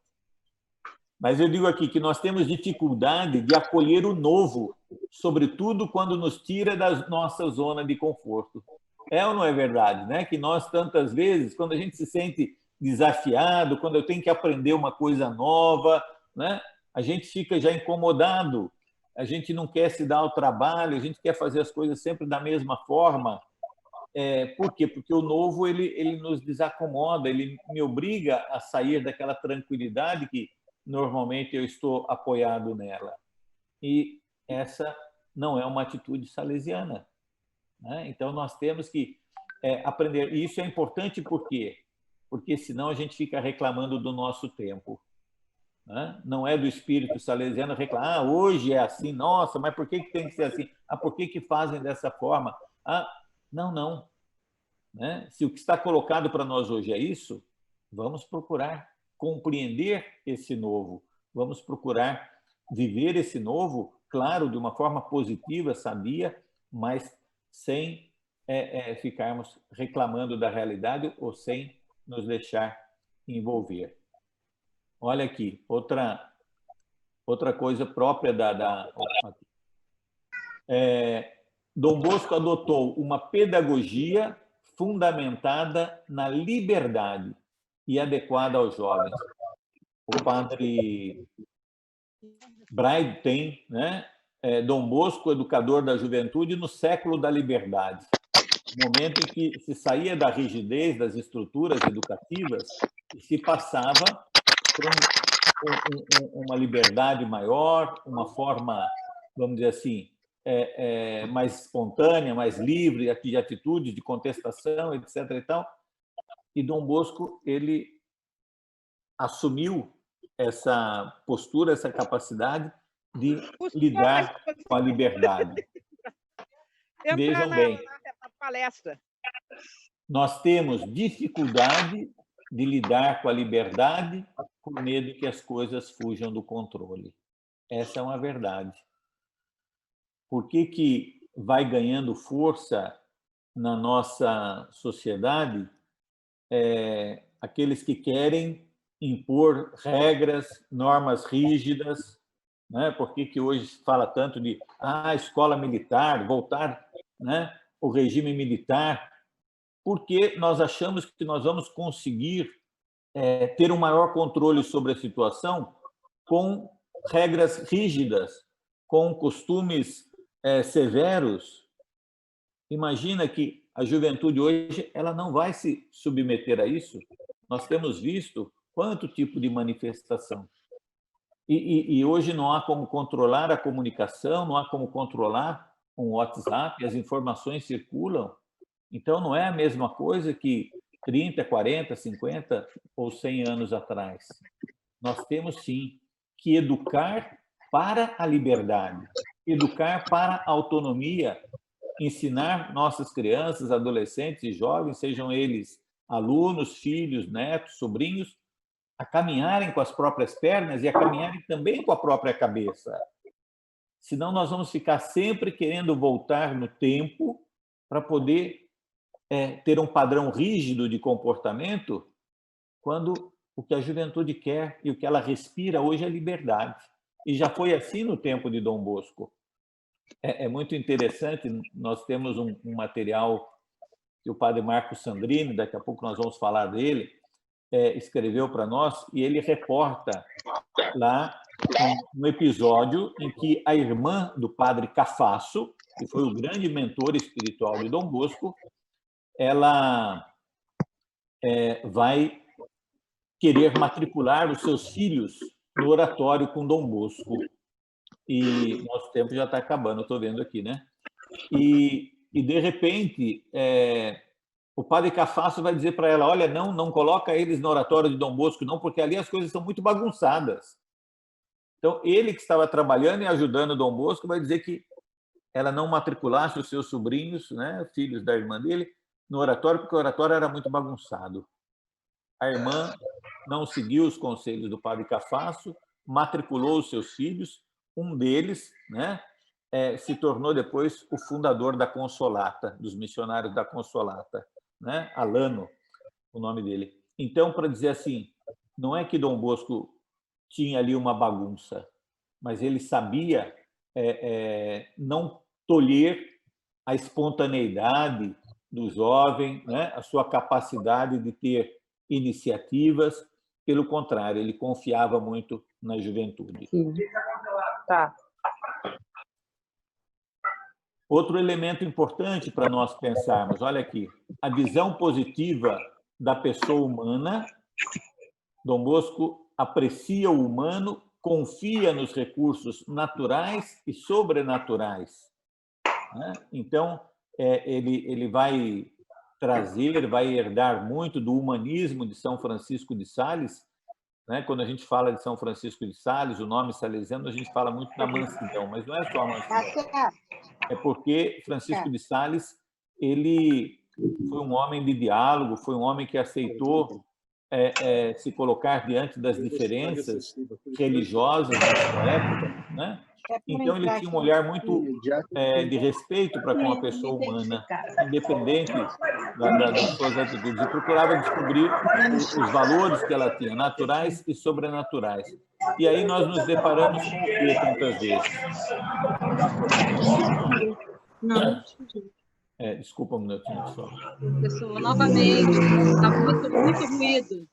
Mas eu digo aqui que nós temos dificuldade de acolher o novo, sobretudo quando nos tira da nossa zona de conforto. É ou não é verdade, né? Que nós, tantas vezes, quando a gente se sente desafiado, quando eu tenho que aprender uma coisa nova, né? A gente fica já incomodado, a gente não quer se dar ao trabalho, a gente quer fazer as coisas sempre da mesma forma. Por quê? Porque o novo ele nos desacomoda, ele me obriga a sair daquela tranquilidade que normalmente eu estou apoiado nela. E essa não é uma atitude salesiana, né? Então, nós temos que aprender. E isso é importante por quê? Porque senão a gente fica reclamando do nosso tempo, né? Não é do espírito salesiano reclamar, hoje é assim, nossa, mas por que tem que ser assim? Por que fazem dessa forma? Não. Né? Se o que está colocado para nós hoje é isso, vamos procurar compreender esse novo, vamos procurar viver esse novo, claro, de uma forma positiva, sabia, mas sem ficarmos reclamando da realidade ou sem nos deixar envolver. Olha aqui, outra coisa própria Dom Bosco adotou uma pedagogia fundamentada na liberdade e adequada aos jovens. O padre Braide tem, né, Dom Bosco, educador da juventude no século da liberdade, momento em que se saía da rigidez das estruturas educativas e se passava por uma liberdade maior, uma forma, vamos dizer assim, mais espontânea, mais livre de atitudes, de contestação, etc. E tal. E Dom Bosco ele assumiu essa postura, essa capacidade de lidar com a liberdade. Vejam bem, palestra. Nós temos dificuldade de lidar com a liberdade por medo que as coisas fujam do controle. Essa é uma verdade. Por que vai ganhando força na nossa sociedade aqueles que querem impor regras, normas rígidas, né? Por que hoje se fala tanto de escola militar, voltar, né, o regime militar? Porque nós achamos que nós vamos conseguir ter um maior controle sobre a situação com regras rígidas, com costumes severos. Imagina que a juventude hoje ela não vai se submeter a isso. Nós temos visto quanto tipo de manifestação. E hoje não há como controlar a comunicação, não há como controlar um WhatsApp, as informações circulam. Então, não é a mesma coisa que 30, 40, 50 ou 100 anos atrás. Nós temos, sim, que educar para a liberdade, educar para a autonomia, ensinar nossas crianças, adolescentes e jovens, sejam eles alunos, filhos, netos, sobrinhos, a caminharem com as próprias pernas e a caminharem também com a própria cabeça. Senão nós vamos ficar sempre querendo voltar no tempo para poder ter um padrão rígido de comportamento, quando o que a juventude quer e o que ela respira hoje é liberdade. E já foi assim no tempo de Dom Bosco. É muito interessante, nós temos um material que o padre Marco Sandrini, daqui a pouco nós vamos falar dele, escreveu para nós, e ele reporta lá um episódio em que a irmã do padre Cafasso, que foi o grande mentor espiritual de Dom Bosco, ela vai querer matricular os seus filhos no oratório com Dom Bosco. E nosso tempo já está acabando, estou vendo aqui, né? E de repente, o padre Cafasso vai dizer para ela, olha, não coloca eles no oratório de Dom Bosco, não, porque ali as coisas são muito bagunçadas. Então, ele que estava trabalhando e ajudando Dom Bosco vai dizer que ela não matriculasse os seus sobrinhos, né, filhos da irmã dele, no oratório, porque o oratório era muito bagunçado. A irmã não seguiu os conselhos do padre Cafasso, matriculou os seus filhos, um deles, né, se tornou depois o fundador da Consolata, dos missionários da Consolata, né, Alano, o nome dele. Então, para dizer assim, não é que Dom Bosco tinha ali uma bagunça, mas ele sabia não tolher a espontaneidade do jovem, né? A sua capacidade de ter iniciativas. Pelo contrário, ele confiava muito na juventude. Sim. Tá. Outro elemento importante para nós pensarmos, olha aqui, a visão positiva da pessoa humana. Dom Bosco aprecia o humano, confia nos recursos naturais e sobrenaturais. Né? Então, ele vai trazer, vai herdar muito do humanismo de São Francisco de Sales. Né? Quando a gente fala de São Francisco de Sales, o nome salesiano, a gente fala muito da mansidão, mas não é só a mansidão. É porque Francisco de Sales, ele foi um homem de diálogo, foi um homem que aceitou se colocar diante das diferenças religiosas da sua época, né? Então, ele tinha um olhar muito de respeito para com a pessoa humana, independente das suas atitudes, e procurava descobrir os valores que ela tinha, naturais e sobrenaturais. E aí nós nos deparamos com o quê tantas vezes? Não. Desculpa um minutinho só. Pessoal, novamente, está muito ruído.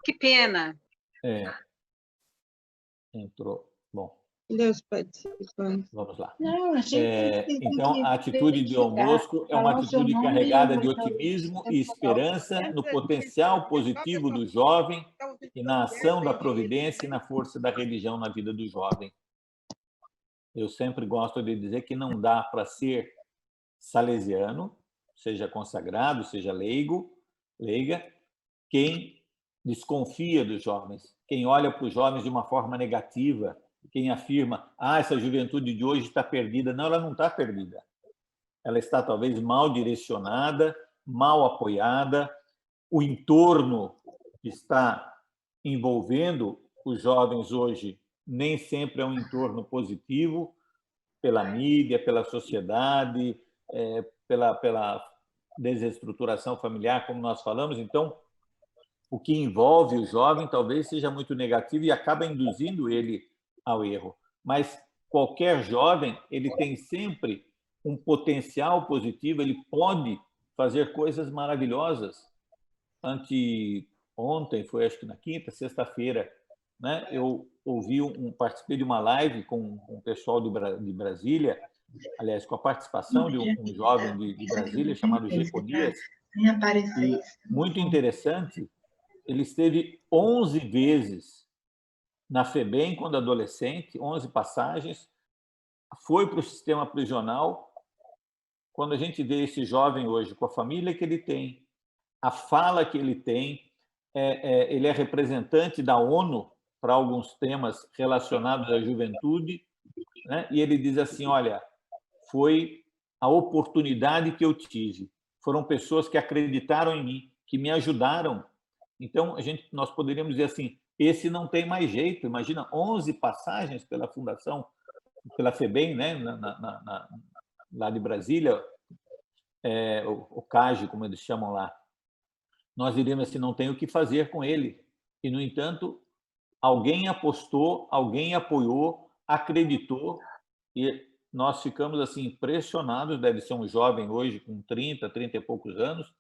Que pena. Entrou. Bom. Deus pode. Vamos lá. Não, então, a atitude de Dom Bosco é uma atitude carregada de otimismo e esperança no potencial positivo do jovem e na ação da providência e na força da religião na vida do jovem. Eu sempre gosto de dizer que não dá para ser salesiano, seja consagrado, seja leiga, quem desconfia dos jovens, quem olha para os jovens de uma forma negativa, quem afirma, essa juventude de hoje está perdida. Não, ela não está perdida. Ela está talvez mal direcionada, mal apoiada. O entorno que está envolvendo os jovens hoje nem sempre é um entorno positivo, pela mídia, pela sociedade, pela desestruturação familiar, como nós falamos. Então, o que envolve o jovem talvez seja muito negativo e acaba induzindo ele ao erro. Mas qualquer jovem, ele tem sempre um potencial positivo, ele pode fazer coisas maravilhosas. Ontem, foi acho que na quinta, sexta-feira, né, eu participei de uma live com o pessoal de Brasília, aliás, com a participação de um jovem de Brasília chamado Jeconias. E muito interessante, ele esteve 11 vezes na FEBEM, quando adolescente, 11 passagens, foi para o sistema prisional. Quando a gente vê esse jovem hoje, com a família que ele tem, a fala que ele tem, ele é representante da ONU para alguns temas relacionados à juventude, né? E ele diz assim, olha, foi a oportunidade que eu tive, foram pessoas que acreditaram em mim, que me ajudaram. Então, nós poderíamos dizer assim, esse não tem mais jeito. Imagina, 11 passagens pela Fundação, pela FEBEM, né, lá de Brasília, o CAGE, como eles chamam lá. Nós diríamos assim, não tem o que fazer com ele. E, no entanto, alguém apostou, alguém apoiou, acreditou, e nós ficamos assim impressionados. Deve ser um jovem hoje com 30 e poucos anos,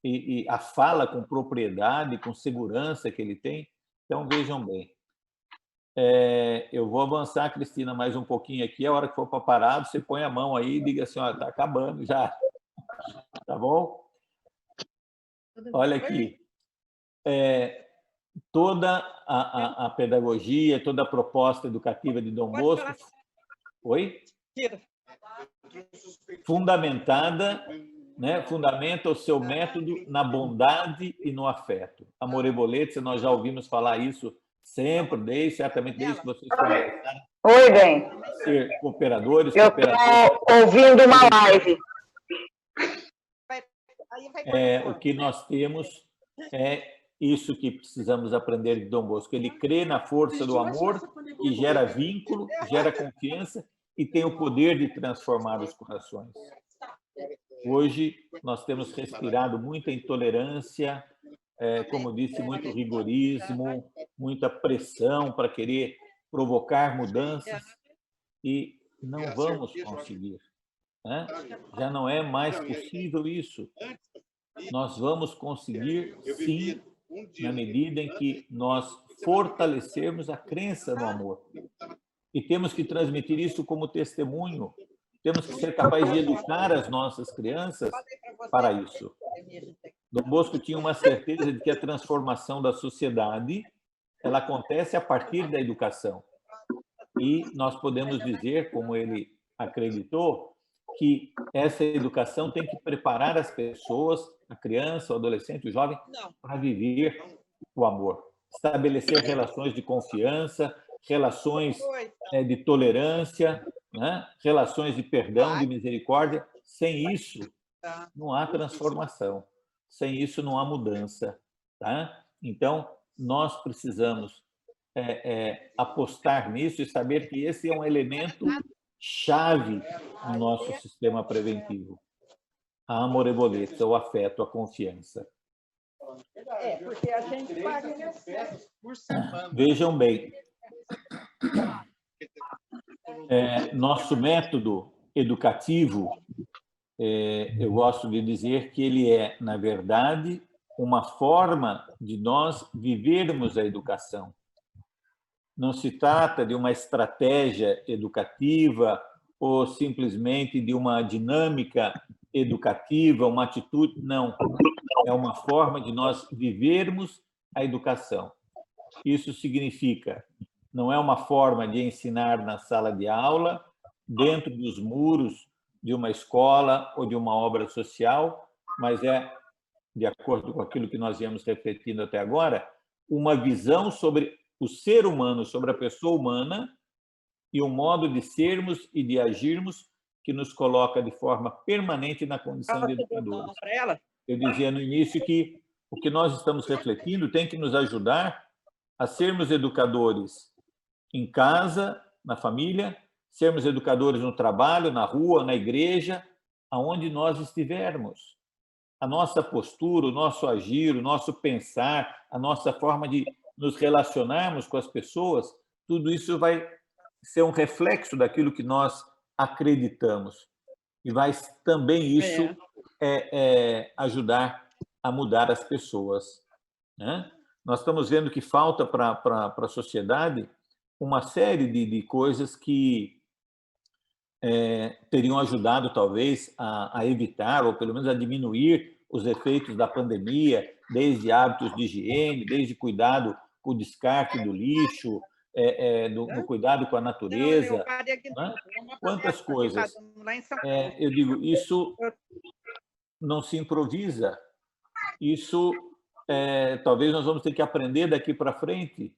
e a fala com propriedade, com segurança que ele tem. Então, vejam bem, Eu vou avançar, Cristina, mais um pouquinho aqui. A hora que for para parar, você põe a mão aí e diga assim, olha, está acabando já. Tá bom? Olha aqui. Toda a pedagogia, toda a proposta educativa de Dom Bosco... Oi? Fundamentada, né? Fundamenta o seu método na bondade e no afeto. Amorevolezza, nós já ouvimos falar isso sempre, certamente desde que vocês começaram Oi, bem. a ser cooperadores. Eu estou ouvindo uma live. O que nós temos é isso que precisamos aprender de Dom Bosco. Ele crê na força do amor, que gera vínculo, gera confiança e tem o poder de transformar os corações. Hoje, nós temos respirado muita intolerância, como disse, muito rigorismo, muita pressão para querer provocar mudanças e não vamos conseguir. Né? Já não é mais possível isso. Nós vamos conseguir, sim, na medida em que nós fortalecermos a crença no amor. E temos que transmitir isso como testemunho. Temos que ser capazes de educar as nossas crianças para isso. Dom Bosco tinha uma certeza de que a transformação da sociedade ela acontece a partir da educação. E nós podemos dizer, como ele acreditou, que essa educação tem que preparar as pessoas, a criança, o adolescente, o jovem, para viver o amor. Estabelecer relações de confiança, relações de tolerância, né? Relações de perdão, de misericórdia. Sem isso, não há transformação. Sem isso, não há mudança. Tá? Então, nós precisamos apostar nisso e saber que esse é um elemento chave no nosso sistema preventivo. A amorevolezza, o afeto, a confiança. Porque a gente paga por semana. Vejam bem, nosso método educativo, eu gosto de dizer que ele é, na verdade, uma forma de nós vivermos a educação. Não se trata de uma estratégia educativa ou simplesmente de uma dinâmica educativa, uma atitude, não. É uma forma de nós vivermos a educação. Isso significa, não é uma forma de ensinar na sala de aula, dentro dos muros de uma escola ou de uma obra social, mas é, de acordo com aquilo que nós viemos refletindo até agora, uma visão sobre o ser humano, sobre a pessoa humana e o modo de sermos e de agirmos que nos coloca de forma permanente na condição de educadores. Eu dizia no início que o que nós estamos refletindo tem que nos ajudar a sermos educadores em casa, na família, sermos educadores no trabalho, na rua, na igreja, aonde nós estivermos. A nossa postura, o nosso agir, o nosso pensar, a nossa forma de nos relacionarmos com as pessoas, tudo isso vai ser um reflexo daquilo que nós acreditamos. E vai também isso ajudar a mudar as pessoas. Né? Nós estamos vendo que falta para a sociedade uma série de coisas que teriam ajudado, talvez, a evitar, ou pelo menos a diminuir os efeitos da pandemia, desde hábitos de higiene, desde cuidado com o descarte do lixo, no cuidado com a natureza. Né? Quantas coisas. Eu digo, isso não se improvisa. Isso, talvez nós vamos ter que aprender daqui para frente,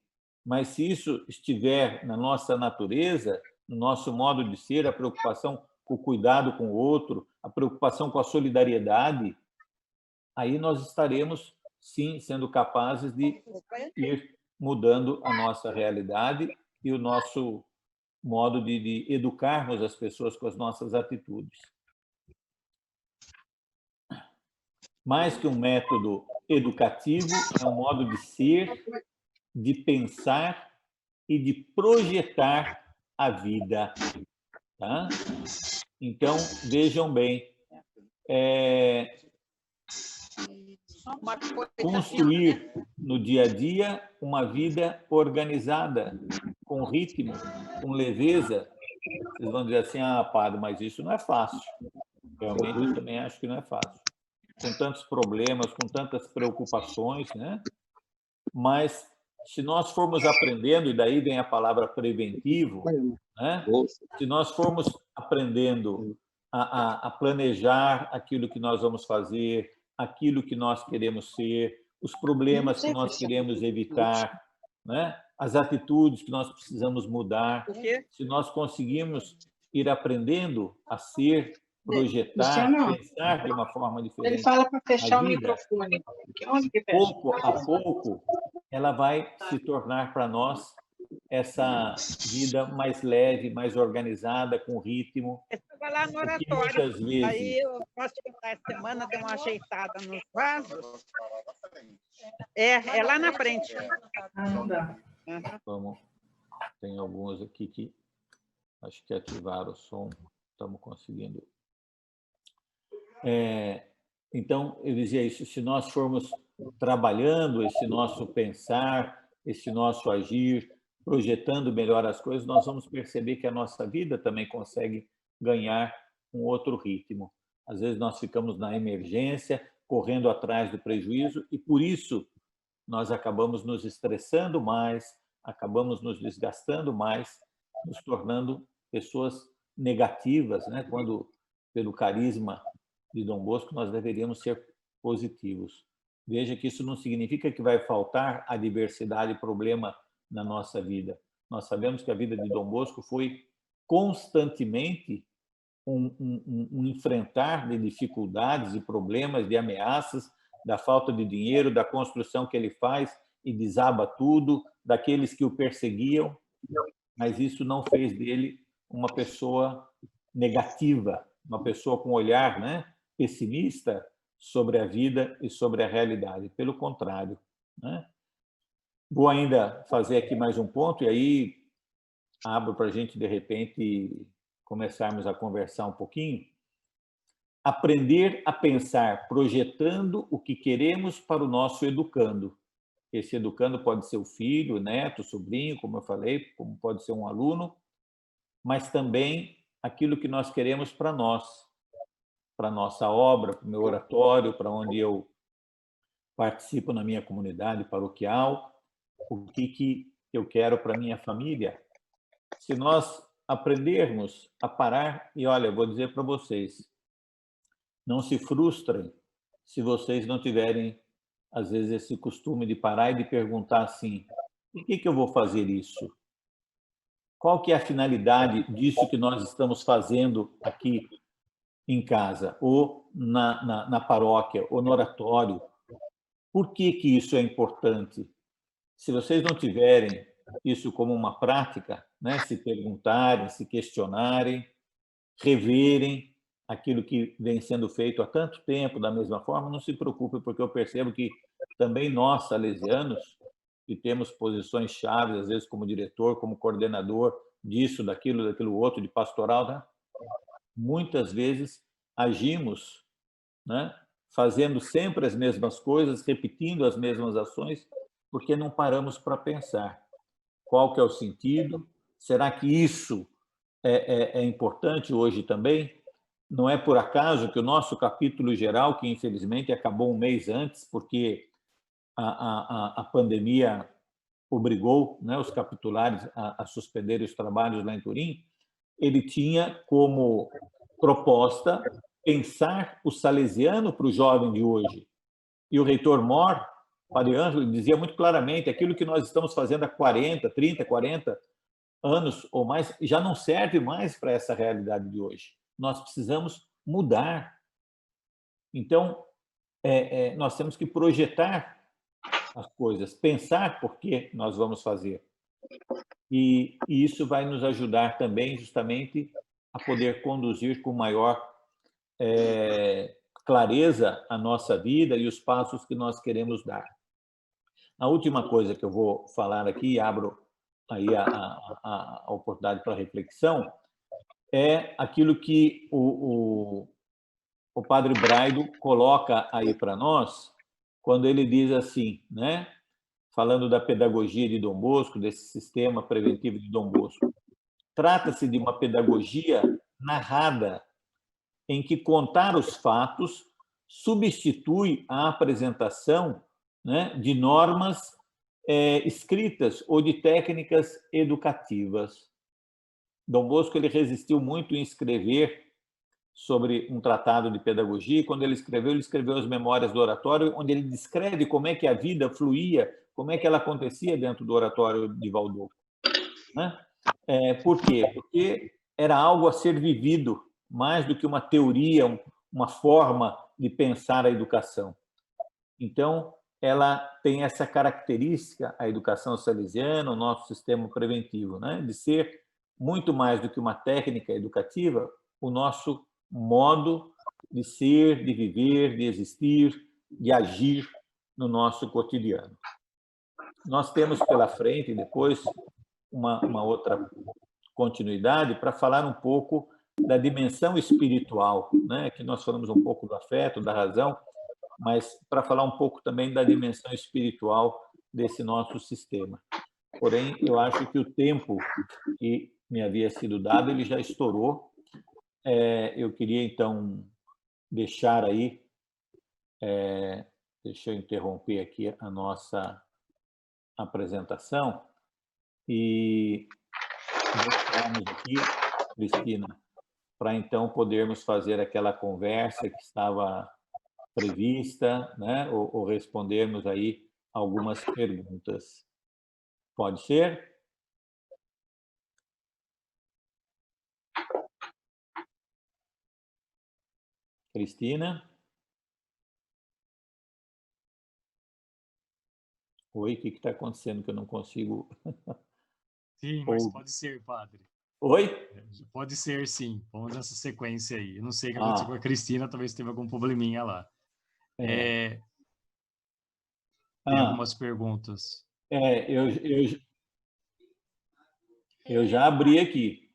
mas se isso estiver na nossa natureza, no nosso modo de ser, a preocupação com o cuidado com o outro, a preocupação com a solidariedade, aí nós estaremos, sim, sendo capazes de ir mudando a nossa realidade e o nosso modo de educarmos as pessoas com as nossas atitudes. Mais que um método educativo, é um modo de ser, de pensar e de projetar a vida. Tá? Então, vejam bem, construir no dia a dia uma vida organizada, com ritmo, com leveza, vocês vão dizer assim, ah, padre, mas isso não é fácil. Realmente, eu também acho que não é fácil. Com tantos problemas, com tantas preocupações, né? Mas, se nós formos aprendendo, e daí vem a palavra preventivo, né? Se nós formos aprendendo a planejar aquilo que nós vamos fazer, aquilo que nós queremos ser, os problemas que nós queremos evitar, né? As atitudes que nós precisamos mudar, se nós conseguirmos ir aprendendo a ser, projetar, pensar de uma forma diferente. Ele fala para fechar a o vida, microfone. Onde que fecha? pouco a pouco, ela vai se tornar para nós essa vida mais leve, mais organizada, com ritmo. Eu estava lá no Porque oratório, muitas vezes... aí eu posso te contar, essa semana deu uma ajeitada nos vasos. É lá na frente. Não dá. Vamos, tem alguns aqui que acho que ativaram o som, estamos conseguindo. Então, eu dizia isso, se nós formos trabalhando esse nosso pensar, esse nosso agir, projetando melhor as coisas, nós vamos perceber que a nossa vida também consegue ganhar um outro ritmo. Às vezes nós ficamos na emergência, correndo atrás do prejuízo, e por isso nós acabamos nos estressando mais, acabamos nos desgastando mais, nos tornando pessoas negativas, né? Quando, pelo carisma de Dom Bosco, nós deveríamos ser positivos. Veja que isso não significa que vai faltar adversidade e problema na nossa vida. Nós sabemos que a vida de Dom Bosco foi constantemente um enfrentar de dificuldades e problemas, de ameaças, da falta de dinheiro, da construção que ele faz e desaba tudo, daqueles que o perseguiam, mas isso não fez dele uma pessoa negativa, uma pessoa com um olhar, né, pessimista sobre a vida e sobre a realidade. Pelo contrário, né? Vou ainda fazer aqui mais um ponto, e aí abro para a gente, de repente, começarmos a conversar um pouquinho. Aprender a pensar projetando o que queremos para o nosso educando. Esse educando pode ser o filho, o neto, o sobrinho, como eu falei, como pode ser um aluno, mas também aquilo que nós queremos para nós, para a nossa obra, para o meu oratório, para onde eu participo na minha comunidade paroquial, o que eu quero para a minha família. Se nós aprendermos a parar, e olha, eu vou dizer para vocês, não se frustrem se vocês não tiverem, às vezes, esse costume de parar e de perguntar assim, por que eu vou fazer isso? Qual que é a finalidade disso que nós estamos fazendo aqui em casa, ou na paróquia, ou no oratório? Por que isso é importante? Se vocês não tiverem isso como uma prática, né, se perguntarem, se questionarem, reverem aquilo que vem sendo feito há tanto tempo da mesma forma, não se preocupe, porque eu percebo que também nós, salesianos, que temos posições chaves, às vezes como diretor, como coordenador disso, daquilo outro, de pastoral, né? Muitas vezes agimos, né, fazendo sempre as mesmas coisas, repetindo as mesmas ações, porque não paramos para pensar qual que é o sentido, será que isso é importante hoje também? Não é por acaso que o nosso capítulo geral, que infelizmente acabou um mês antes, porque a pandemia obrigou, né, os capitulares a suspenderem os trabalhos lá em Turim, ele tinha como proposta pensar o salesiano para o jovem de hoje. E o reitor Mor, Padre Ângelo, dizia muito claramente, aquilo que nós estamos fazendo há 40, 30, 40 anos ou mais, já não serve mais para essa realidade de hoje. Nós precisamos mudar. Então, nós temos que projetar as coisas, pensar por que nós vamos fazer. E isso vai nos ajudar também, justamente, a poder conduzir com maior clareza a nossa vida e os passos que nós queremos dar. A última coisa que eu vou falar aqui, e abro aí a oportunidade para reflexão, é aquilo que o Padre Braido coloca aí para nós, quando ele diz assim, né? falando da pedagogia de Dom Bosco, desse sistema preventivo de Dom Bosco. Trata-se de uma pedagogia narrada, em que contar os fatos substitui a apresentação, né, de normas escritas ou de técnicas educativas. Dom Bosco ele resistiu muito em escrever sobre um tratado de pedagogia, e quando ele escreveu as Memórias do Oratório, onde ele descreve como é que a vida fluía, como é que ela acontecia dentro do Oratório de Valdôco. Né? Por quê? Porque era algo a ser vivido, mais do que uma teoria, uma forma de pensar a educação. Então, ela tem essa característica, a educação salesiana, o nosso sistema preventivo, né? De ser muito mais do que uma técnica educativa, o nosso modo de ser, de viver, de existir, de agir no nosso cotidiano. Nós temos pela frente, depois, uma outra continuidade para falar um pouco da dimensão espiritual, né? Que nós falamos um pouco do afeto, da razão, mas para falar um pouco também da dimensão espiritual desse nosso sistema. Porém, eu acho que o tempo que me havia sido dado, ele já estourou. Eu queria, então, deixar aí... deixa eu interromper aqui a nossa apresentação e voltarmos aqui, Cristina, para então podermos fazer aquela conversa que estava prevista, né? Ou respondermos aí algumas perguntas. Pode ser? Cristina? Oi, o que está acontecendo que eu não consigo... Sim, mas pode ser, padre. Oi? Pode ser, sim. Vamos nessa sequência aí. Eu não sei o que aconteceu com a Cristina, talvez teve algum probleminha lá. Tem algumas perguntas. Eu já abri aqui.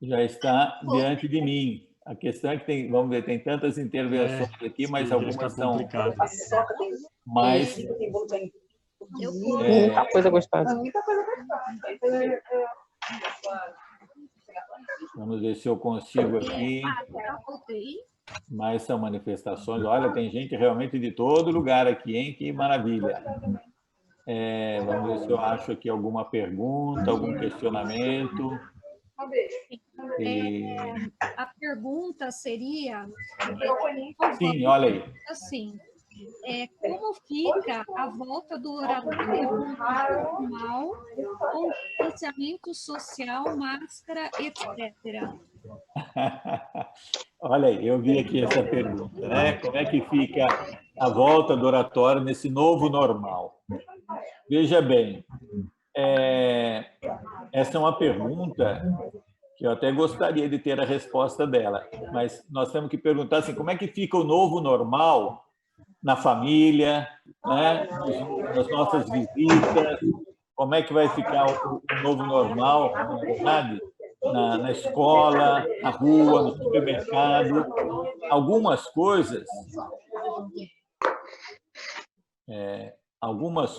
Já está diante de mim. A questão é que tem, vamos ver, tem tantas intervenções aqui, mas algumas são... Mas... Muita coisa gostosa. Vamos ver se eu consigo aqui. Mas são manifestações. Olha, tem gente realmente de todo lugar aqui, hein? Que maravilha. Vamos ver se eu acho aqui alguma pergunta, algum questionamento. A pergunta seria... Sim, olha aí. Assim, como fica a volta do oratório normal, com distanciamento social, máscara, etc.? Olha aí, eu vi aqui essa pergunta, né? Como é que fica a volta do oratório nesse novo normal? Veja bem, essa é uma pergunta que eu até gostaria de ter a resposta dela, mas nós temos que perguntar assim, como é que fica o novo normal na família, né? Nas nossas visitas, como é que vai ficar o novo normal, na verdade, na escola, na rua, no supermercado. Algumas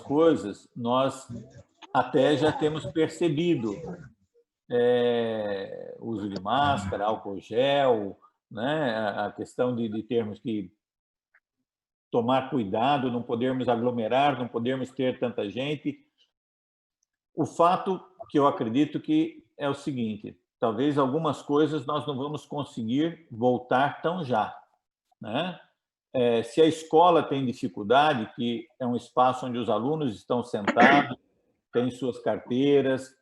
coisas nós até já temos percebido. Uso de máscara, álcool gel, né? A questão de termos que tomar cuidado, não podermos aglomerar, não podermos ter tanta gente. O fato que eu acredito que é o seguinte, talvez algumas coisas nós não vamos conseguir voltar tão já, né? Se a escola tem dificuldade, que é um espaço onde os alunos estão sentados, têm suas carteiras,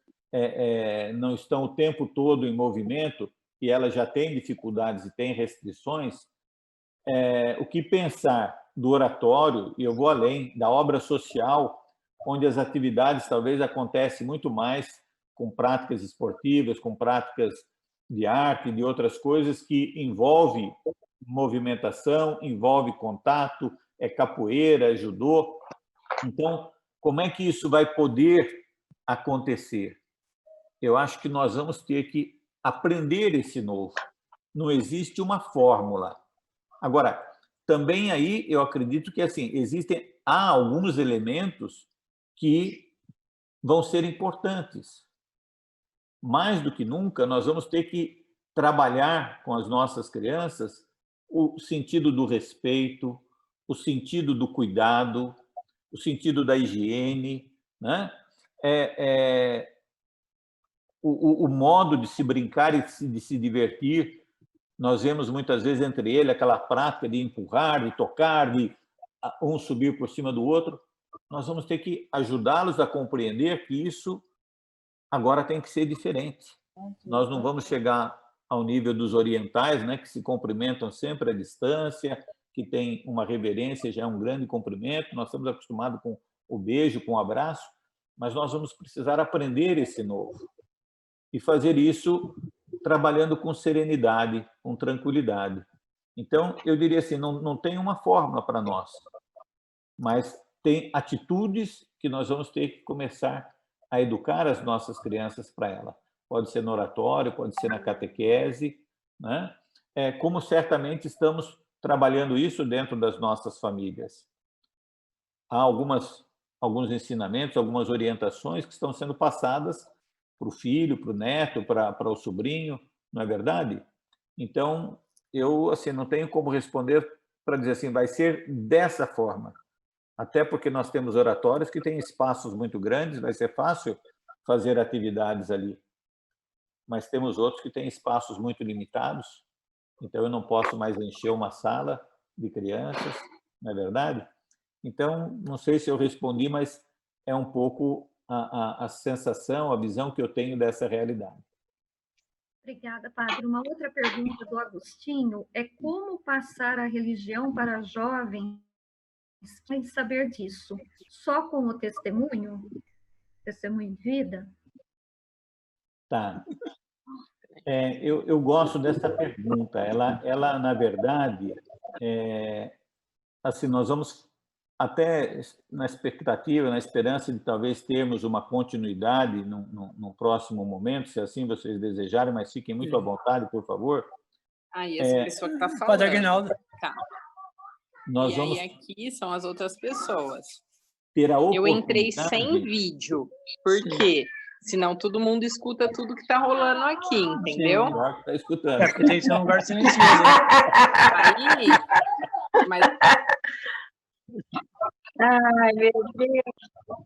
não estão o tempo todo em movimento, e ela já tem dificuldades e tem restrições, o que pensar do oratório, e eu vou além, da obra social, onde as atividades talvez acontecem muito mais com práticas esportivas, com práticas de arte, de outras coisas que envolve movimentação, envolve contato, capoeira, judô. Então, como é que isso vai poder acontecer? Eu acho que nós vamos ter que aprender esse novo. Não existe uma fórmula. Agora, também aí eu acredito que assim há alguns elementos que vão ser importantes. Mais do que nunca, nós vamos ter que trabalhar com as nossas crianças o sentido do respeito, o sentido do cuidado, o sentido da higiene, né? O modo de se brincar e de se divertir. Nós vemos muitas vezes entre eles aquela prática de empurrar, de tocar, de um subir por cima do outro. Nós vamos ter que ajudá-los a compreender que isso agora tem que ser diferente. Nós não vamos chegar ao nível dos orientais, né, que se cumprimentam sempre à distância, que tem uma reverência, já é um grande cumprimento. Nós estamos acostumados com o beijo, com o abraço, mas nós vamos precisar aprender esse novo e fazer isso trabalhando com serenidade, com tranquilidade. Então, eu diria assim, não tem uma fórmula para nós, mas tem atitudes que nós vamos ter que começar a educar as nossas crianças para ela. Pode ser no oratório, pode ser na catequese, né? Como certamente estamos trabalhando isso dentro das nossas famílias. Há alguns ensinamentos, algumas orientações que estão sendo passadas para o filho, para o neto, para o sobrinho, não é verdade? Então, eu assim, não tenho como responder para dizer assim, vai ser dessa forma. Até porque nós temos oratórios que têm espaços muito grandes, vai ser fácil fazer atividades ali. Mas temos outros que têm espaços muito limitados, então eu não posso mais encher uma sala de crianças, não é verdade? Então, não sei se eu respondi, mas é um pouco a sensação, a visão que eu tenho dessa realidade. Obrigada, padre. Uma outra pergunta do Agostinho é como passar a religião para jovens sem saber disso? Só com o testemunho? Testemunho de vida? Tá. Eu gosto dessa pergunta. Ela na verdade, assim, nós vamos até na expectativa, na esperança de talvez termos uma continuidade num próximo momento, se assim vocês desejarem, mas fiquem muito à vontade, por favor. Aí essa pessoa que está falando. Padre Aguinaldo. Tá. Nós e vamos aí aqui são as outras pessoas. ter a Eu entrei sem vídeo, porque senão todo mundo escuta tudo que está rolando aqui, entendeu? Sim, está escutando. Porque tem que ser um lugar silencioso. Aí, mas... Ai, meu Deus.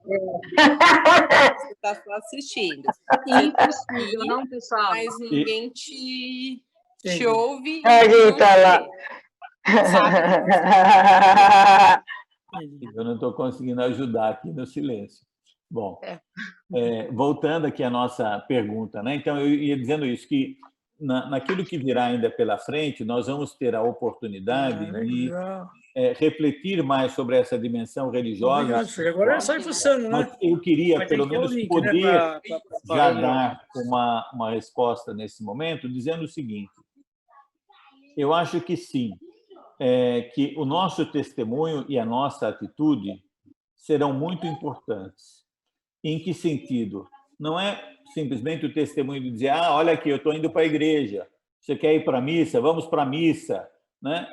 Você está só assistindo. Impossível, não, pessoal? Mas ninguém te ouve. A gente tá lá. Eu não estou conseguindo ajudar aqui no silêncio. Bom, voltando aqui à nossa pergunta, né? Então, eu ia dizendo isso, que naquilo que virá ainda pela frente, nós vamos ter a oportunidade de refletir mais sobre essa dimensão religiosa. Obrigado, filho. Agora sai fuçando, né? Mas eu queria, pelo menos, link, poder né, já dar uma resposta nesse momento, dizendo o seguinte: eu acho que sim, que o nosso testemunho e a nossa atitude serão muito importantes. Em que sentido? Não é simplesmente o testemunho de dizer, olha aqui, eu estou indo para a igreja, você quer ir para a missa? Vamos para a missa, né?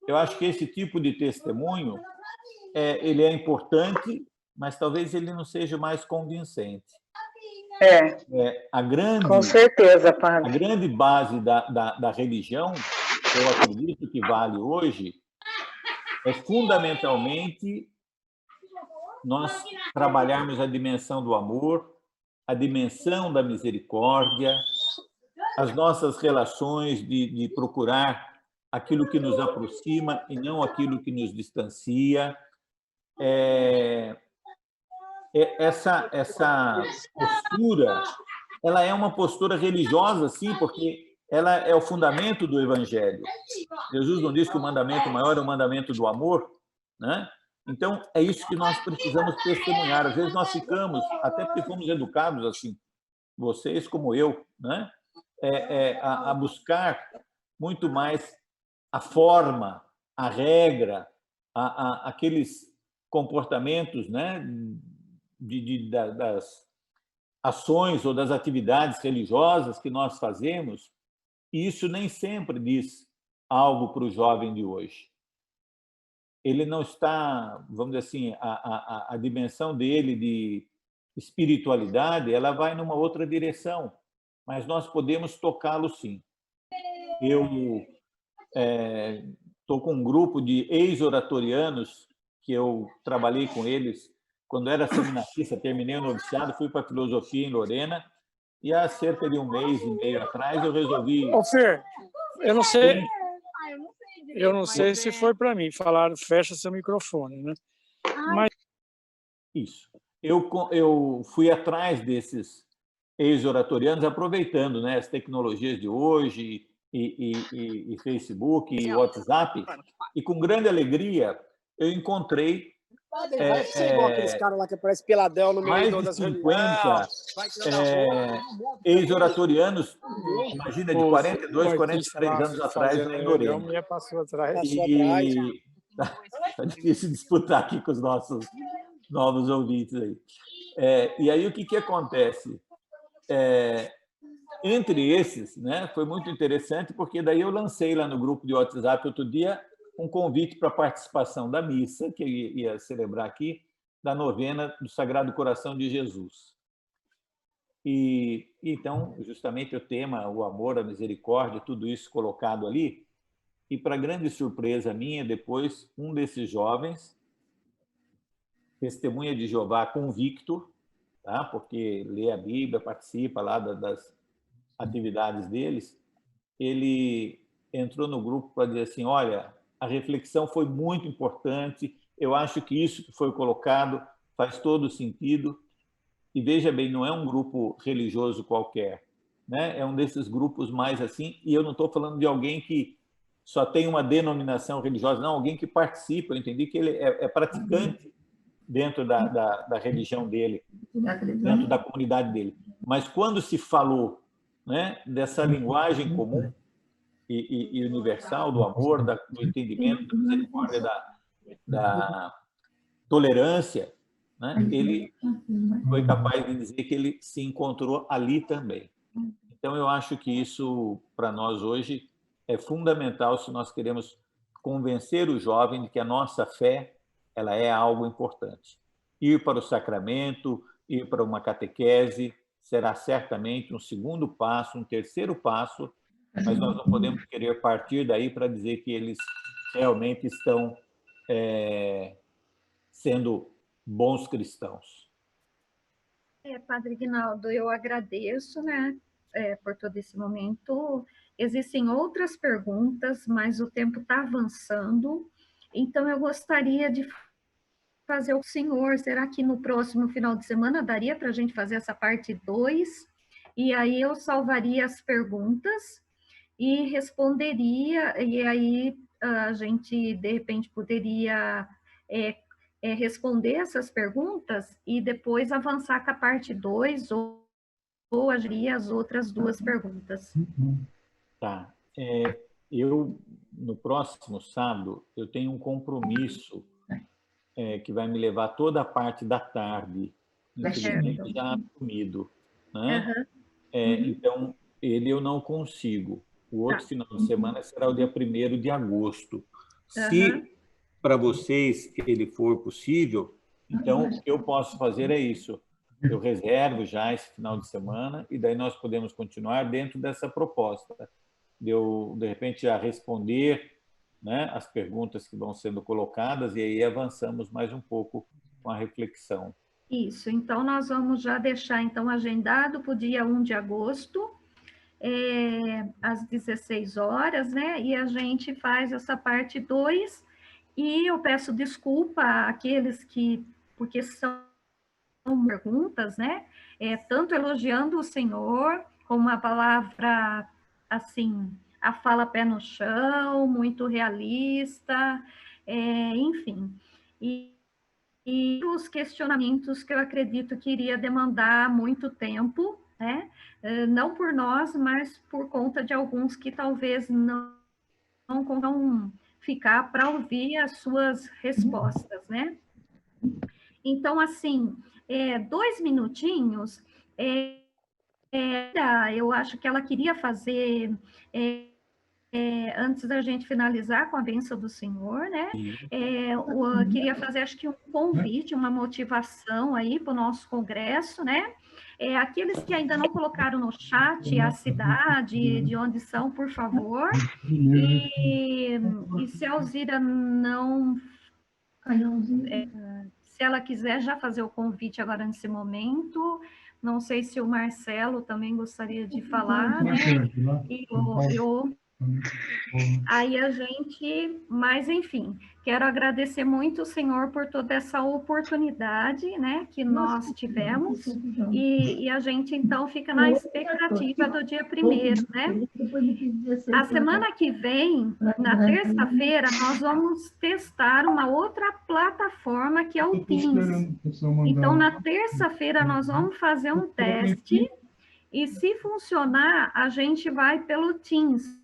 Eu acho que esse tipo de testemunho, ele é importante, mas talvez ele não seja mais convincente. Com certeza, padre. A grande base da religião, eu acredito que vale hoje, é fundamentalmente nós trabalharmos a dimensão do amor, a dimensão da misericórdia, as nossas relações de procurar aquilo que nos aproxima e não aquilo que nos distancia. Essa postura, ela é uma postura religiosa, sim, porque ela é o fundamento do Evangelho. Jesus não diz que o mandamento maior é o mandamento do amor, né? Então, é isso que nós precisamos testemunhar. Às vezes nós ficamos, até porque fomos educados assim, vocês como eu, né? A buscar muito mais a forma, a regra, aqueles comportamentos, né? Das ações ou das atividades religiosas que nós fazemos, e isso nem sempre diz algo para o jovem de hoje. ele não está, vamos dizer assim, a dimensão dele de espiritualidade, ela vai numa outra direção, mas nós podemos tocá-lo sim. Eu estou com um grupo de ex-oratorianos que eu trabalhei com eles quando era seminarista, terminei o noviciado, fui para a filosofia em Lorena, e há cerca de 1 mês e meio atrás eu resolvi... Ô, Fer, eu não sei se foi para mim. Falaram, fecha seu microfone, né? Mas... Isso. Eu fui atrás desses ex-oratorianos, aproveitando, né, as tecnologias de hoje, e Facebook, e WhatsApp, e com grande alegria eu encontrei aqueles caras lá que aparecem peladão no meio mais de 50 ex-oratorianos, imagina, de 42, 43 anos atrás, lá em Lorena. Passou atrás. E tá difícil disputar aqui com os nossos novos ouvintes aí. E aí o que acontece? Entre esses, né, foi muito interessante, porque daí eu lancei lá no grupo de WhatsApp outro dia um convite para a participação da missa, que eu ia celebrar aqui, da novena do Sagrado Coração de Jesus. E então, justamente o tema, o amor, a misericórdia, tudo isso colocado ali, e para grande surpresa minha, depois, um desses jovens, testemunha de Jeová convicto, tá? Porque lê a Bíblia, participa lá das atividades deles, ele entrou no grupo para dizer assim, olha, a reflexão foi muito importante, eu acho que isso que foi colocado faz todo sentido, e veja bem, não é um grupo religioso qualquer, né? É um desses grupos mais assim, e eu não estou falando de alguém que só tem uma denominação religiosa, não, alguém que participa, eu entendi que ele é praticante dentro da religião dele, dentro da comunidade dele. Mas quando se falou, né, dessa linguagem comum e universal do amor, do entendimento, da misericórdia, da tolerância, né, ele foi capaz de dizer que ele se encontrou ali também. Então, eu acho que isso, para nós hoje, é fundamental se nós queremos convencer o jovem de que a nossa fé ela é algo importante. Ir para o sacramento, ir para uma catequese, será certamente um segundo passo, um terceiro passo, mas nós não podemos querer partir daí para dizer que eles realmente estão sendo bons cristãos. Padre Guinaldo, eu agradeço, né, por todo esse momento. Existem outras perguntas, mas o tempo está avançando, então eu gostaria de fazer o senhor, será que no próximo final de semana daria para a gente fazer essa parte 2? E aí eu salvaria as perguntas e responderia, e aí a gente, de repente, poderia responder essas perguntas e depois avançar com a parte 2 ou agiria as outras 2 perguntas. Tá. Eu, no próximo sábado, eu tenho um compromisso que vai me levar toda a parte da tarde, infelizmente já assumido, né? Então, ele eu não consigo. O outro final de semana será o dia 1º de agosto. Se para vocês ele for possível, então o que eu posso fazer é isso. Eu reservo já esse final de semana e daí nós podemos continuar dentro dessa proposta. De eu, de repente, já responder, né, as perguntas que vão sendo colocadas e aí avançamos mais um pouco com a reflexão. Isso, então nós vamos já deixar então agendado para o dia 1 de agosto, às 16 horas, né? E a gente faz essa parte 2 e eu peço desculpa àqueles que, porque são perguntas, né? Tanto elogiando o Senhor, como uma palavra, assim, a fala pé no chão, muito realista, enfim. E os questionamentos que eu acredito que iria demandar muito tempo, né? Não por nós, mas por conta de alguns que talvez não vão ficar para ouvir as suas respostas, né? Então, assim, 2 minutinhos, eu acho que ela queria fazer antes da gente finalizar com a bênção do Senhor, né? Queria fazer, acho que um convite, uma motivação aí para o nosso congresso, né? Aqueles que ainda não colocaram no chat a cidade, de onde são, por favor. E se a Alzira não... se ela quiser já fazer o convite agora nesse momento, não sei se o Marcelo também gostaria de falar, né? Aí a gente, mas enfim, quero agradecer muito o Senhor por toda essa oportunidade, né, que nós tivemos, e a gente então fica na expectativa do dia 1º, né? A semana que vem, na terça-feira, nós vamos testar uma outra plataforma que é o Teams. Então, na terça-feira, nós vamos fazer um teste, e se funcionar, a gente vai pelo Teams,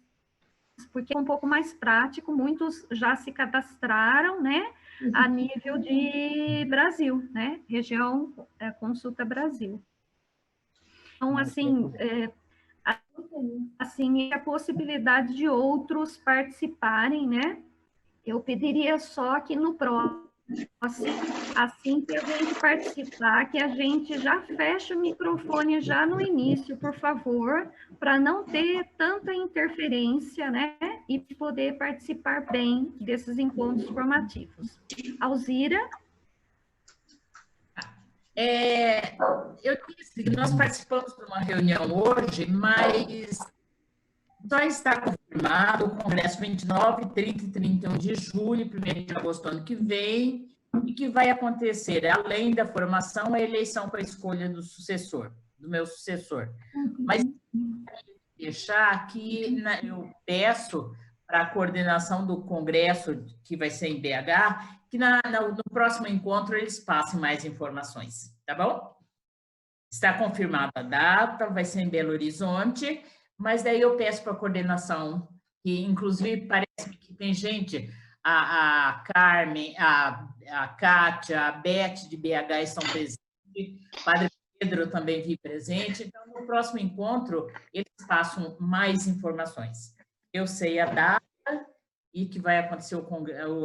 porque é um pouco mais prático, muitos já se cadastraram, né, a nível de Brasil, né, região Consulta Brasil. Então, assim, a possibilidade de outros participarem, né, eu pediria só que no próximo, assim que a gente participar, que a gente já feche o microfone já no início, por favor, para não ter tanta interferência, né? E poder participar bem desses encontros formativos. Alzira? Eu disse que nós participamos de uma reunião hoje, mas só está confirmado o Congresso 29, 30 e 31 de julho, 1º de agosto do ano que vem, e que vai acontecer, além da formação, a eleição para a escolha do sucessor, do meu sucessor. Mas deixar aqui, eu peço para a coordenação do Congresso, que vai ser em BH, que no próximo encontro eles passem mais informações, tá bom? Está confirmada a data, vai ser em Belo Horizonte, mas daí eu peço para a coordenação, que inclusive parece que tem gente, a Carmen, a Kátia, a Beth de BH estão presentes, o Padre Pedro também vi presente, então no próximo encontro eles passam mais informações. Eu sei a data e que vai acontecer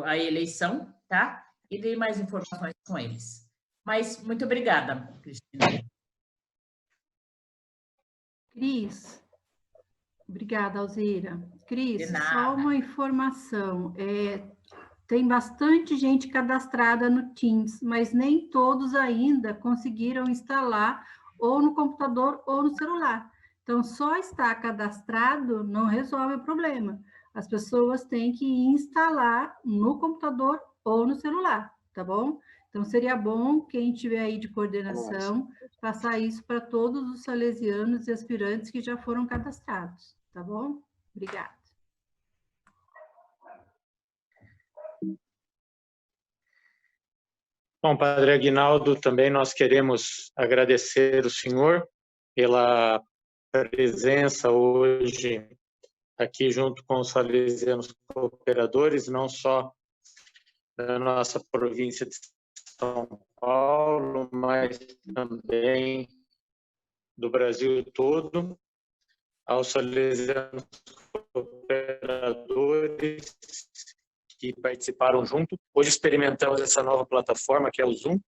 a eleição, tá? E dei mais informações com eles. Mas muito obrigada, Cristina. Cris. Obrigada, Alzira. Cris, só uma informação. Tem bastante gente cadastrada no Teams, mas nem todos ainda conseguiram instalar ou no computador ou no celular. Então, só estar cadastrado não resolve o problema. As pessoas têm que instalar no computador ou no celular, tá bom? Então, seria bom quem tiver aí de coordenação passar isso para todos os salesianos e aspirantes que já foram cadastrados, tá bom? Obrigada. Bom, Padre Aguinaldo, também nós queremos agradecer o senhor pela presença hoje aqui junto com os salesianos cooperadores, não só da nossa província de São Paulo, mas também do Brasil todo, aos salesianos cooperadores que participaram junto. Hoje experimentamos essa nova plataforma, que é o Zoom.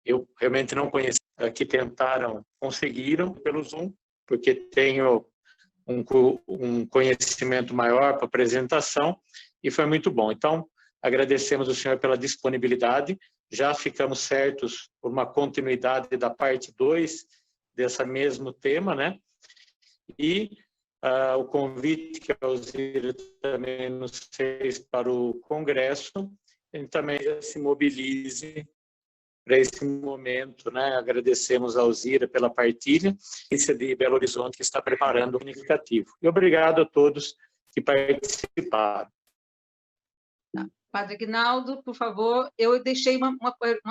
Eu realmente não conhecia, que conseguiram pelo Zoom, porque tenho um conhecimento maior para apresentação, e foi muito bom. Então, agradecemos o senhor pela disponibilidade, já ficamos certos por uma continuidade da parte 2 desse mesmo tema, né? E o convite que a Alzira também nos fez para o Congresso, ele também já se mobilize para esse momento, né? Agradecemos a Alzira pela partilha, e de Belo Horizonte, que está preparando o significativo. E obrigado a todos que participaram. Padre Aguinaldo, por favor, eu deixei uma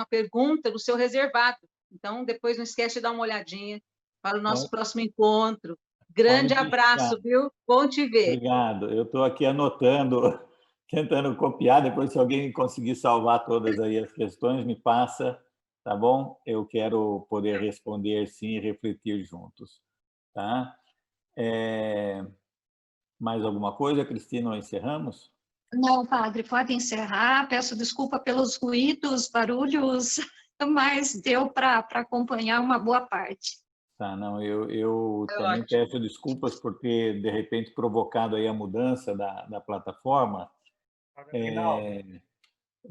pergunta no seu reservado, então depois não esquece de dar uma olhadinha para o nosso próximo encontro. Grande abraço, viu? Bom te ver. Obrigado. Eu estou aqui anotando, tentando copiar, depois se alguém conseguir salvar todas aí as questões, me passa, tá bom? Eu quero poder responder sim e refletir juntos, tá? Mais alguma coisa, Cristina, ou encerramos? Não, padre, pode encerrar. Peço desculpa pelos ruídos, barulhos, mas deu para acompanhar uma boa parte. Tá, não, eu também peço desculpas por ter, de repente, provocado aí a mudança da plataforma,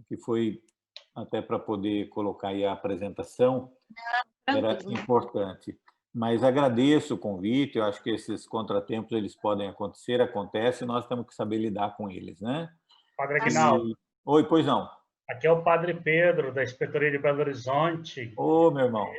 que foi até para poder colocar aí a apresentação, era importante. Mas agradeço o convite, eu acho que esses contratempos eles podem acontecer, acontecem, nós temos que saber lidar com eles, né? Padre Aguinaldo. Oi, pois não. Aqui é o Padre Pedro, da Inspetoria de Belo Horizonte. Ô, meu irmão.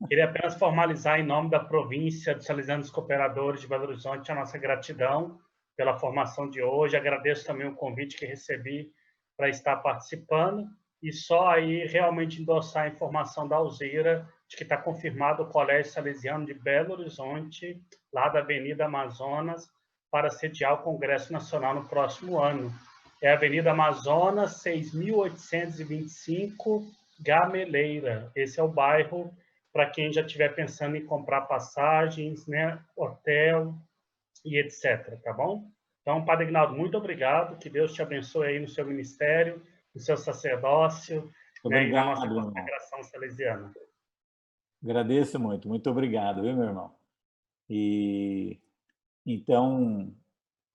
Queria apenas formalizar, em nome da província dos Salesianos Cooperadores de Belo Horizonte, a nossa gratidão pela formação de hoje. Agradeço também o convite que recebi para estar participando. E só aí realmente endossar a informação da Alzira, de que está confirmado o Colégio Salesiano de Belo Horizonte, lá da Avenida Amazonas, para sediar o Congresso Nacional no próximo ano. É a Avenida Amazonas, 6.825, Gameleira. Esse é o bairro para quem já estiver pensando em comprar passagens, né, hotel e etc. Tá bom? Então, Padre Aguinaldo, muito obrigado. Que Deus te abençoe aí no seu ministério, no seu sacerdócio, né, e na nossa consagração salesiana. Agradeço muito, muito obrigado, viu, meu irmão? E então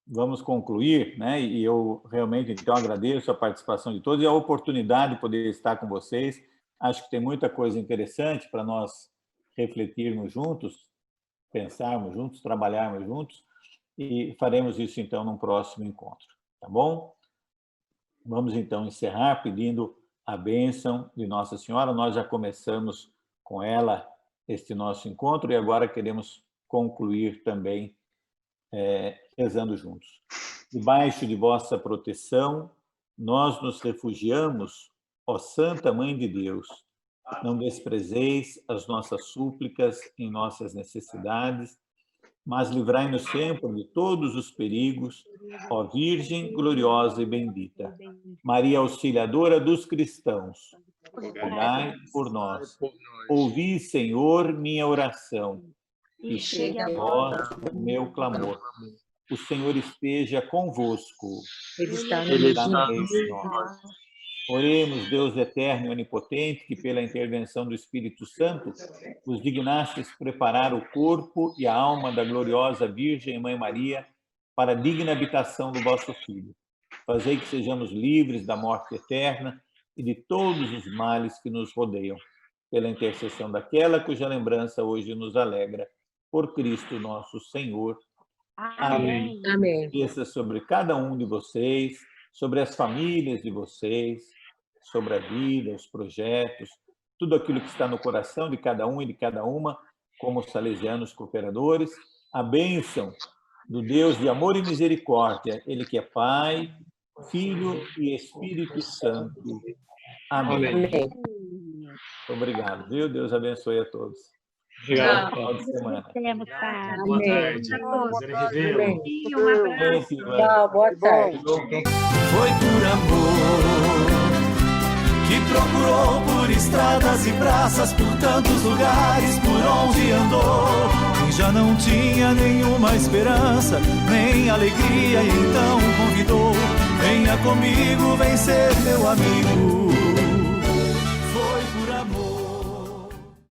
vamos concluir, né? E eu realmente então agradeço a participação de todos e a oportunidade de poder estar com vocês. Acho que tem muita coisa interessante para nós refletirmos juntos, pensarmos juntos, trabalharmos juntos, e faremos isso então num próximo encontro, tá bom? Vamos então encerrar pedindo a bênção de Nossa Senhora. Nós já começamos com ela este nosso encontro e agora queremos concluir também rezando juntos. Debaixo de vossa proteção, nós nos refugiamos, ó Santa Mãe de Deus. Não desprezeis as nossas súplicas em nossas necessidades, mas livrai-nos sempre de todos os perigos, ó Virgem gloriosa e bendita. Maria Auxiliadora dos cristãos, rogai por nós. Ouvi, Senhor, minha oração, e chegue a vós o meu clamor. O Senhor esteja convosco. Ele está no meio de nós. Oremos, Deus eterno e onipotente, que pela intervenção do Espírito Santo vos dignastes preparar o corpo e a alma da gloriosa Virgem Mãe Maria para a digna habitação do vosso Filho. Fazei que sejamos livres da morte eterna e de todos os males que nos rodeiam, pela intercessão daquela cuja lembrança hoje nos alegra, por Cristo nosso Senhor. Amém. Amém. Desça sobre cada um de vocês, sobre as famílias de vocês, sobre a vida, os projetos, tudo aquilo que está no coração de cada um e de cada uma, como salesianos cooperadores, a bênção do Deus de amor e misericórdia, Ele que é Pai, Filho e Espírito Santo. Amém. Amém. Obrigado, viu? Deus abençoe a todos. Obrigado. Final de semana. Boa tarde. Prazer em revê-lo. Um abraço. Tchau, boa tarde. Foi por amor que procurou por estradas e praças, por tantos lugares por onde andou. Quem já não tinha nenhuma esperança, nem alegria, e então convidou: venha comigo, vem ser meu amigo.